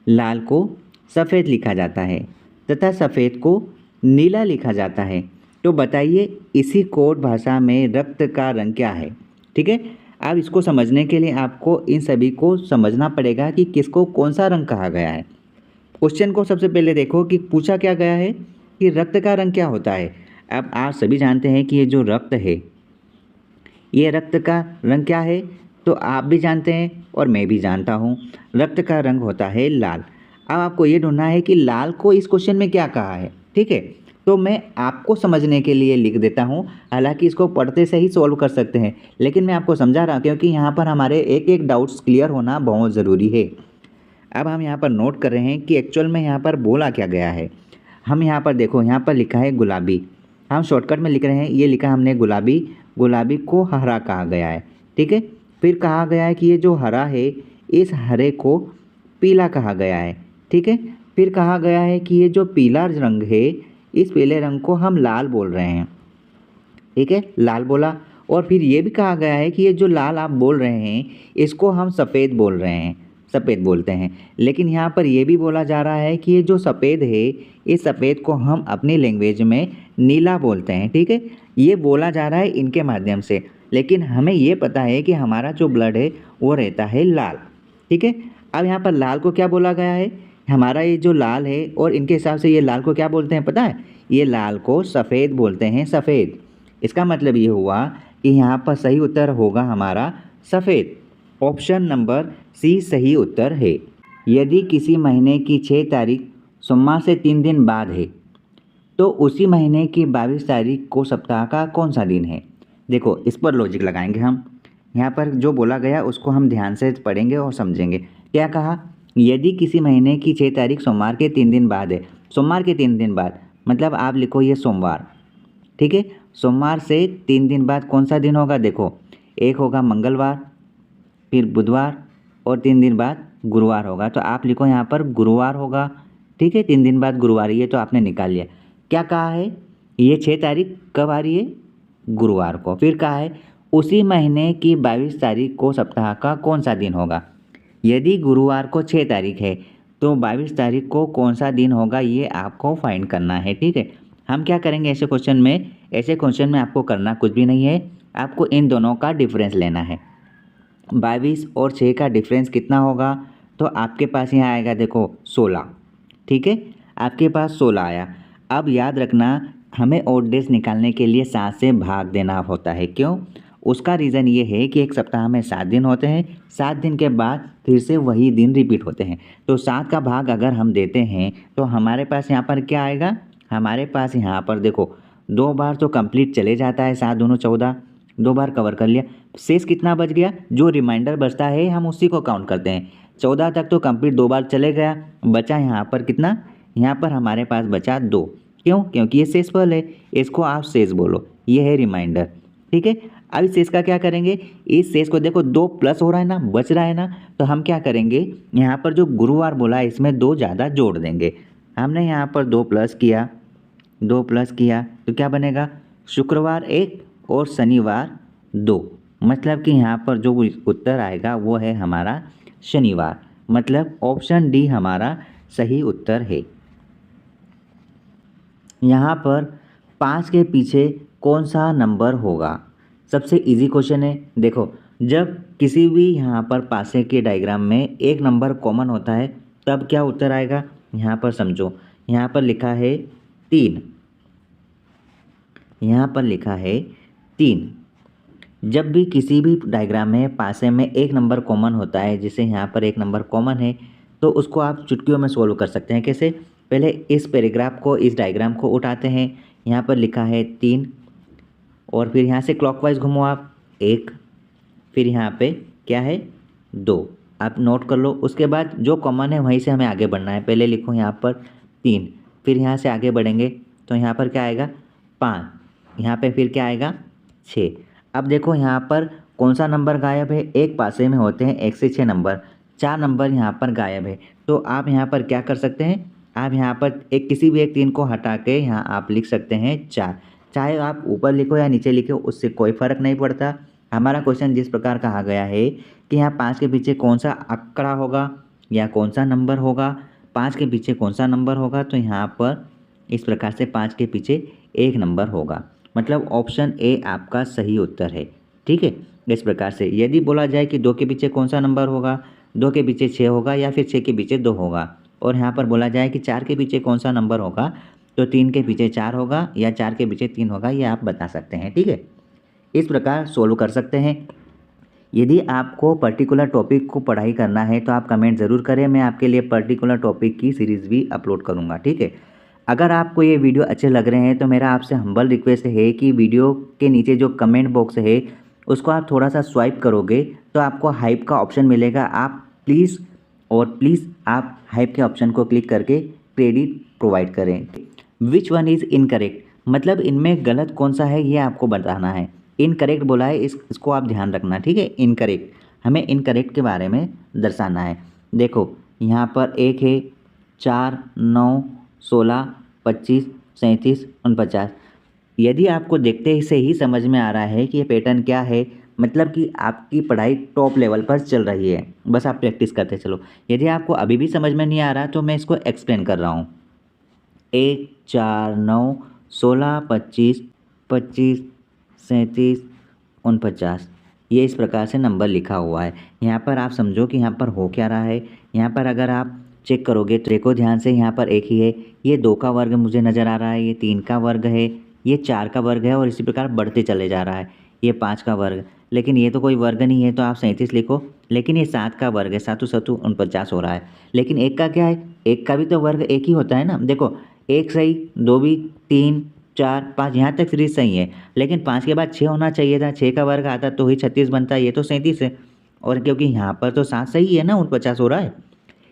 लाल को सफ़ेद लिखा जाता है तथा सफ़ेद को नीला लिखा जाता है। तो बताइए इसी कोड भाषा में रक्त का रंग क्या है, ठीक है। अब इसको समझने के लिए आपको इन सभी को समझना पड़ेगा कि किसको कौन सा रंग कहा गया है। क्वेश्चन को सबसे पहले देखो कि पूछा क्या गया है कि रक्त का रंग क्या होता है। अब आप सभी जानते हैं कि ये जो रक्त है ये रक्त का रंग क्या है? तो आप भी जानते हैं और मैं भी जानता हूँ, रक्त का रंग होता है लाल। अब आपको ये ढूंढना है कि लाल को इस क्वेश्चन में क्या कहा है, ठीक है। तो मैं आपको समझने के लिए लिख देता हूँ, हालांकि इसको पढ़ते से ही सॉल्व कर सकते हैं, लेकिन मैं आपको समझा रहा हूँ क्योंकि यहाँ पर हमारे एक एक डाउट्स क्लियर होना बहुत ज़रूरी है। अब हम यहाँ पर नोट कर रहे हैं कि एक्चुअल में यहाँ पर बोला क्या गया है। हम यहाँ पर देखो, यहाँ पर लिखा है गुलाबी, हम शॉर्टकट में लिख रहे हैं, ये लिखा हमने गुलाबी, गुलाबी को हरा कहा गया है, ठीक है। फिर कहा गया है कि ये जो हरा है, इस हरे को पीला कहा गया है, ठीक है। फिर कहा गया है कि ये जो पीला रंग है, इस पीले रंग को हम लाल बोल रहे हैं, ठीक है, लाल बोला। और फिर ये भी कहा गया है कि ये जो लाल आप बोल रहे हैं, इसको हम सफ़ेद बोल रहे हैं, सफ़ेद बोलते हैं। लेकिन यहाँ पर ये भी बोला जा रहा है कि ये जो सफ़ेद है, इस सफ़ेद को हम अपनी लैंग्वेज में नीला बोलते हैं, ठीक है। ये बोला जा रहा है इनके माध्यम से, लेकिन हमें ये पता है कि हमारा जो ब्लड है वो रहता है लाल, ठीक है। अब यहाँ पर लाल को क्या बोला गया है, हमारा ये जो लाल है, और इनके हिसाब से ये लाल को क्या बोलते हैं पता है, ये लाल को सफ़ेद बोलते हैं, सफ़ेद। इसका मतलब ये हुआ कि यहाँ पर सही उत्तर होगा हमारा सफ़ेद। ऑप्शन नंबर सी सही उत्तर है। यदि किसी महीने की 6 तारीख सोमवार से 3 दिन बाद है, तो उसी महीने की 22 तारीख को सप्ताह का कौन सा दिन है? देखो, इस पर लॉजिक लगाएंगे हम। यहाँ पर जो बोला गया उसको हम ध्यान से पढ़ेंगे और समझेंगे। क्या कहा? यदि किसी महीने की 6 तारीख सोमवार के 3 दिन बाद है, सोमवार के 3 दिन बाद मतलब आप लिखो ये सोमवार, ठीक है। सोमवार से 3 दिन बाद कौन सा दिन होगा? देखो, एक होगा मंगलवार, फिर बुधवार, और 3 दिन बाद गुरुवार होगा। तो आप लिखो यहाँ पर गुरुवार होगा, ठीक है। 3 दिन बाद गुरुवार, ये तो आपने निकाल लिया। क्या कहा है? ये 6 तारीख कब आ रही है? गुरुवार को। फिर कहा है उसी महीने की 22 तारीख को सप्ताह का कौन सा दिन होगा? यदि गुरुवार को 6 तारीख है, तो 22 तारीख को कौन सा दिन होगा, ये आपको फाइंड करना है, ठीक है। हम क्या करेंगे ऐसे क्वेश्चन में? ऐसे क्वेश्चन में आपको करना कुछ भी नहीं है, आपको इन दोनों का डिफरेंस लेना है। 22 और 6 का डिफरेंस कितना होगा? तो आपके पास यहाँ आएगा, देखो 16, ठीक है। आपके पास 16 आया। अब याद रखना, हमें ऑड डेज निकालने के लिए 7 से भाग देना होता है। क्यों? उसका रीज़न ये है कि एक सप्ताह में 7 दिन होते हैं, 7 दिन के बाद फिर से वही दिन रिपीट होते हैं। तो 7 का भाग अगर हम देते हैं तो हमारे पास यहाँ पर क्या आएगा? हमारे पास यहाँ पर देखो 2 बार तो कंप्लीट चले जाता है, 7 दूनी 14, 2 बार कवर कर लिया। शेष कितना बच गया? जो रिमाइंडर बचता है हम उसी को काउंट करते हैं। 14 तक तो कंप्लीट 2 बार चले गया, बचा यहाँ पर कितना? यहाँ पर हमारे पास बचा 2। क्यों? क्योंकि ये शेषफल है, इसको आप शेष बोलो, ये है रिमाइंडर, ठीक है। अब इस शेष का क्या करेंगे? इस शेष को देखो 2 प्लस हो रहा है ना, बच रहा है ना, तो हम क्या करेंगे? यहाँ पर जो गुरुवार बोला है इसमें 2 ज़्यादा जोड़ देंगे। हमने यहाँ पर 2 प्लस किया, 2 प्लस किया तो क्या बनेगा? शुक्रवार 1 और शनिवार 2। मतलब कि यहाँ पर जो उत्तर आएगा वो है हमारा शनिवार। मतलब ऑप्शन डी हमारा सही उत्तर है। यहाँ पर 5 के पीछे कौन सा नंबर होगा? सबसे इजी क्वेश्चन है। देखो, जब किसी भी यहाँ पर पासे के डायग्राम में एक नंबर कॉमन होता है तब क्या उत्तर आएगा? यहाँ पर समझो, यहाँ पर लिखा है 3, यहाँ पर लिखा है 3। जब भी किसी भी डायग्राम में पासे में एक नंबर कॉमन होता है, जिसे यहाँ पर एक नंबर कॉमन है, तो उसको आप चुटकियों में सोल्व कर सकते हैं। कैसे? पहले इस पैराग्राफ को, इस डायग्राम को उठाते हैं, यहाँ पर लिखा है 3, और फिर यहाँ से क्लॉकवाइज घूमो आप 1, फिर यहाँ पे क्या है 2, आप नोट कर लो। उसके बाद जो कॉमन है वहीं से हमें आगे बढ़ना है। पहले लिखो यहाँ पर 3, फिर यहाँ से आगे बढ़ेंगे तो यहाँ पर क्या आएगा 5, यहाँ पे फिर क्या आएगा 6। अब देखो यहाँ पर कौन सा नंबर गायब है? एक पासे में होते हैं 1 से 6 नंबर, 4 नंबर यहाँ पर गायब है। तो आप यहाँ पर क्या कर सकते हैं? आप यहाँ पर एक किसी भी एक 3 को हटा के यहाँ आप लिख सकते हैं 4। चाहे आप ऊपर लिखो या नीचे लिखो, उससे कोई फ़र्क नहीं पड़ता। हमारा क्वेश्चन जिस प्रकार कहा गया है कि यहाँ 5 के पीछे कौन सा आंकड़ा होगा या कौन सा नंबर होगा, 5 के पीछे कौन सा नंबर होगा, तो यहाँ पर इस प्रकार से 5 के पीछे एक नंबर होगा। मतलब ऑप्शन ए आपका सही उत्तर है, ठीक है। इस प्रकार से यदि बोला जाए कि 2 के पीछे कौन सा नंबर होगा, 2 के पीछे 6 होगा या फिर 6 के पीछे 2 होगा, और यहाँ पर बोला जाए कि 4 के पीछे कौन सा नंबर होगा, तो 3 के पीछे 4 होगा या 4 के पीछे 3 होगा, ये आप बता सकते हैं, ठीक है। इस प्रकार सोल्व कर सकते हैं। यदि आपको पर्टिकुलर टॉपिक को पढ़ाई करना है तो आप कमेंट ज़रूर करें, मैं आपके लिए पर्टिकुलर टॉपिक की सीरीज़ भी अपलोड करूँगा, ठीक है। अगर आपको ये वीडियो अच्छे लग रहे हैं तो मेरा आपसे हम्बल रिक्वेस्ट है कि वीडियो के नीचे जो कमेंट बॉक्स है उसको आप थोड़ा सा स्वाइप करोगे तो आपको हाइप का ऑप्शन मिलेगा। आप प्लीज़ आप हाइप के ऑप्शन को क्लिक करके क्रेडिट प्रोवाइड करें। विच वन इज़ इनकरेक्ट, मतलब इनमें गलत कौन सा है ये आपको बताना है। इनकरेक्ट बोला है, इसको आप ध्यान रखना, ठीक है। इनकरेक्ट, हमें इनकरेक्ट के बारे में दर्शाना है। देखो यहाँ पर एक है 4, 9, 16, 25, 37, 49। यदि आपको देखते से ही समझ में आ रहा है कि ये पैटर्न क्या है, मतलब कि आपकी पढ़ाई टॉप लेवल पर चल रही है, बस आप प्रैक्टिस करते चलो। यदि आपको अभी भी समझ में नहीं आ रहा तो मैं इसको एक्सप्लेन कर रहा हूँ। 1, 4, 9, 16, 25, 25, 37, 49, ये इस प्रकार से नंबर लिखा हुआ है। यहाँ पर आप समझो कि यहाँ पर हो क्या रहा है। यहाँ पर अगर आप चेक करोगे तो देखो ध्यान से, यहाँ पर एक ही है, ये 2 का वर्ग मुझे नज़र आ रहा है, ये 3 का वर्ग है, ये 4 का वर्ग है और इसी प्रकार बढ़ते चले जा रहा है, ये 5 का वर्ग। लेकिन ये तो कोई वर्ग नहीं है तो आप 37 लिखो, लेकिन ये 7 का वर्ग है, 7 7 49 हो रहा है। लेकिन 1 का क्या है, 1 का भी तो वर्ग एक ही होता है ना। देखो 1 सही, 2 भी, 3, 4, 5, यहाँ तक सीरीज सही है, लेकिन 5 के बाद 6 होना चाहिए था, 6 का वर्ग आता तो ही 36 बनता, ये तो 37 है। और क्योंकि यहाँ पर तो 7 सही है ना, 49 हो रहा है।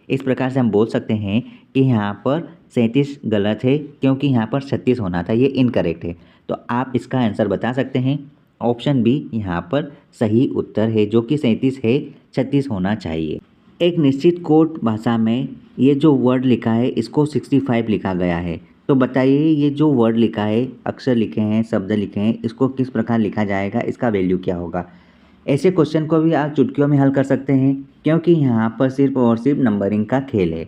इस प्रकार से हम बोल सकते हैं कि यहाँ पर 37 गलत है क्योंकि यहाँ पर 36 होना था, ये इनकरेक्ट है। तो आप इसका आंसर बता सकते हैं, ऑप्शन बी यहाँ पर सही उत्तर है, जो कि 37 है, 36 होना चाहिए। एक निश्चित कोड भाषा में ये जो वर्ड लिखा है इसको 65 लिखा गया है। तो बताइए ये जो वर्ड लिखा है, अक्षर लिखे हैं, शब्द लिखे हैं, इसको किस प्रकार लिखा जाएगा, इसका वैल्यू क्या होगा। ऐसे क्वेश्चन को भी आप चुटकियों में हल कर सकते हैं क्योंकि यहाँ पर सिर्फ और सिर्फ नंबरिंग का खेल है।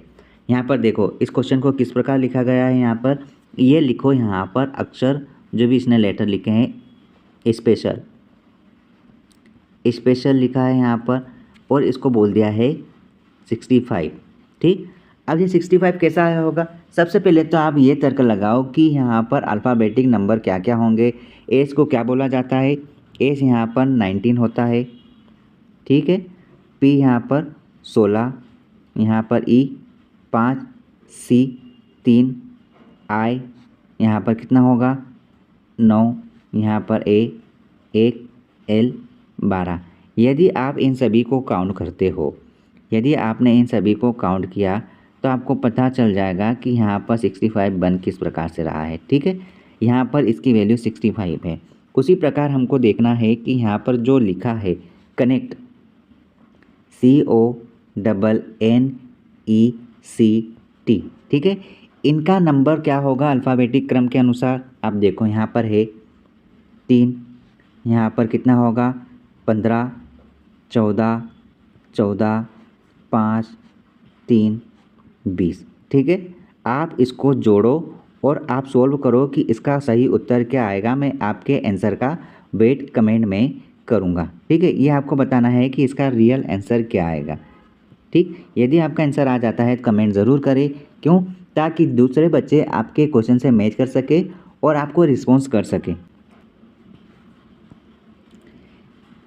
यहाँ पर देखो इस क्वेश्चन को किस प्रकार लिखा गया है। यहाँ पर ये लिखो, यहाँ पर अक्षर जो भी इसने लेटर लिखे हैं स्पेशल स्पेशल लिखा है यहाँ पर, और इसको बोल दिया है 65, ठीक। अब ये 65 कैसा होगा, सबसे पहले तो आप ये तर्क लगाओ कि यहाँ पर अल्फ़ाबेटिक नंबर क्या क्या होंगे। एस को क्या बोला जाता है, एस यहाँ पर 19 होता है, ठीक है। पी यहाँ पर 16, यहाँ पर ई 5, सी 3, आई यहाँ पर कितना होगा 9, यहाँ पर ए 1, एल 12। यदि आप इन सभी को काउंट करते हो, यदि आपने इन सभी को काउंट किया तो आपको पता चल जाएगा कि यहाँ पर 65 बन किस प्रकार से रहा है, ठीक है। यहाँ पर इसकी वैल्यू 65 है। उसी प्रकार हमको देखना है कि यहाँ पर जो लिखा है कनेक्ट, CONNECT, ठीक है, इनका नंबर क्या होगा अल्फ़ाबेटिक क्रम के अनुसार। आप देखो यहाँ पर है 3, यहाँ पर कितना होगा 15, 14, 14, 5, 3, 20, ठीक है। आप इसको जोड़ो और आप सोल्व करो कि इसका सही उत्तर क्या आएगा। मैं आपके आंसर का वेट कमेंट में करूँगा, ठीक है। ये आपको बताना है कि इसका रियल आंसर क्या आएगा, ठीक। यदि आपका आंसर आ जाता है तो कमेंट ज़रूर करें, क्यों, ताकि दूसरे बच्चे आपके क्वेश्चन से मैच कर सके और आपको रिस्पॉन्स कर सके।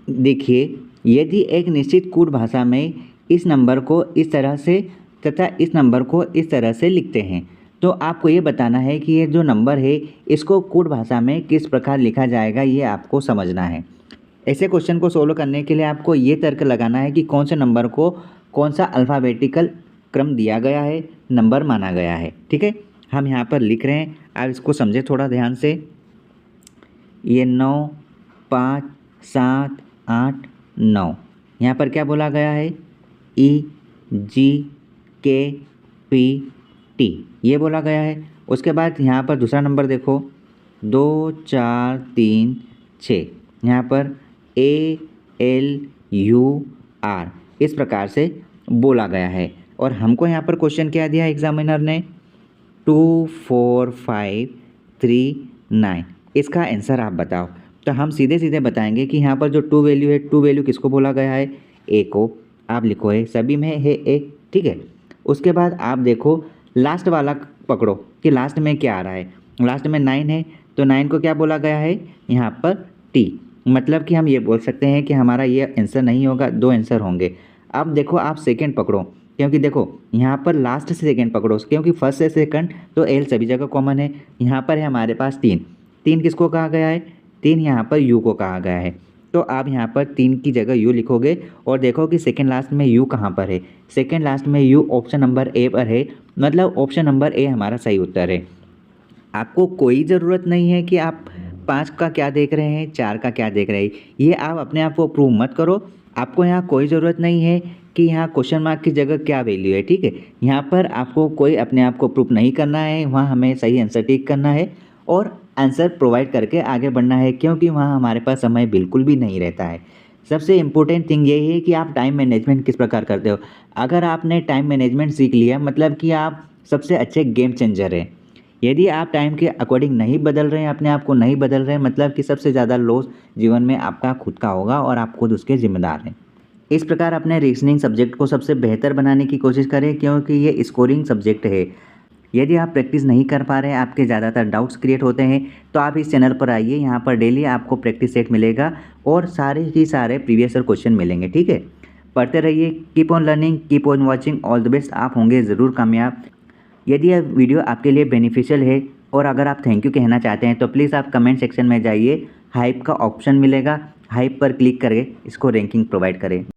देखिए यदि एक निश्चित कूट भाषा में इस नंबर को इस तरह से तथा इस नंबर को इस तरह से लिखते हैं, तो आपको ये बताना है कि ये जो नंबर है इसको कूट भाषा में किस प्रकार लिखा जाएगा, ये आपको समझना है। ऐसे क्वेश्चन को सोल्व करने के लिए आपको ये तर्क लगाना है कि कौन से नंबर को कौन सा अल्फ़ाबेटिकल क्रम दिया गया है, नंबर माना गया है, ठीक है। हम यहाँ पर लिख रहे हैं, आप इसको समझे थोड़ा ध्यान से। ये 9, 5, 7, 8, 9, यहाँ पर क्या बोला गया है EGKPT, ये बोला गया है। उसके बाद यहाँ पर दूसरा नंबर देखो 2, 4, 3, 6, यहाँ पर ALUR, इस प्रकार से बोला गया है। और हमको यहाँ पर क्वेश्चन क्या दिया एग्जामिनर ने 2, 4, 5, 3, 9, इसका आंसर आप बताओ। तो हम सीधे सीधे बताएंगे कि यहाँ पर जो 2 वैल्यू है, 2 वैल्यू किसको बोला गया है, ए को। आप लिखो है, सभी में है ए, ठीक है। उसके बाद आप देखो लास्ट वाला पकड़ो कि लास्ट में क्या आ रहा है। लास्ट में 9 है तो 9 को क्या बोला गया है यहाँ पर टी, मतलब कि हम ये बोल सकते हैं कि हमारा ये आंसर नहीं होगा, 2 आंसर होंगे। अब देखो आप सेकंड पकड़ो, क्योंकि देखो यहाँ पर लास्ट से सेकंड पकड़ो, क्योंकि फर्स्ट से सेकंड तो एल सभी जगह कॉमन है। यहाँ पर है हमारे पास 3, 3 किसको कहा गया है? 3 यहाँ पर यू को कहा गया है। तो आप यहाँ पर 3 की जगह यू लिखोगे और देखो कि सेकंड लास्ट में यू कहाँ पर है। सेकंड लास्ट में यू ऑप्शन नंबर ए पर है, मतलब ऑप्शन नंबर ए हमारा सही उत्तर है। आपको कोई ज़रूरत नहीं है कि आप 5 का क्या देख रहे हैं, 4 का क्या देख रहे हैं, ये आप अपने आप को प्रूव मत करो। आपको यहाँ कोई ज़रूरत नहीं है कि यहाँ क्वेश्चन मार्क की जगह क्या वैल्यू है, ठीक है। यहाँ पर आपको कोई अपने आप को प्रूव नहीं करना है, वहाँ हमें सही आंसर टिक करना है और आंसर प्रोवाइड करके आगे बढ़ना है, क्योंकि वहाँ हमारे पास समय बिल्कुल भी नहीं रहता है। सबसे इम्पोर्टेंट थिंग यही है कि आप टाइम मैनेजमेंट किस प्रकार करते हो। अगर आपने टाइम मैनेजमेंट सीख लिया, मतलब कि आप सबसे अच्छे गेम चेंजर हैं। यदि आप टाइम के अकॉर्डिंग नहीं बदल रहे हैं, अपने आप को नहीं बदल रहे हैं, मतलब कि सबसे ज़्यादा लॉस जीवन में आपका खुद का होगा और आप खुद उसके ज़िम्मेदार हैं। इस प्रकार अपने रीजनिंग सब्जेक्ट को सबसे बेहतर बनाने की कोशिश करें, क्योंकि ये स्कोरिंग सब्जेक्ट है। यदि आप प्रैक्टिस नहीं कर पा रहे हैं, आपके ज़्यादातर डाउट्स क्रिएट होते हैं, तो आप इस चैनल पर आइए। यहाँ पर डेली आपको प्रैक्टिस सेट मिलेगा और सारे ही सारे प्रीवियस ईयर क्वेश्चन मिलेंगे, ठीक है। पढ़ते रहिए, keep on learning, keep on watching, all the best. आप होंगे ज़रूर कामयाब। यदि यह वीडियो आपके लिए बेनिफिशियल है और अगर आप थैंक यू कहना चाहते हैं, तो प्लीज़ आप कमेंट सेक्शन में जाइए, हाइप का ऑप्शन मिलेगा, हाइप पर क्लिक करके इसको रैंकिंग प्रोवाइड करें।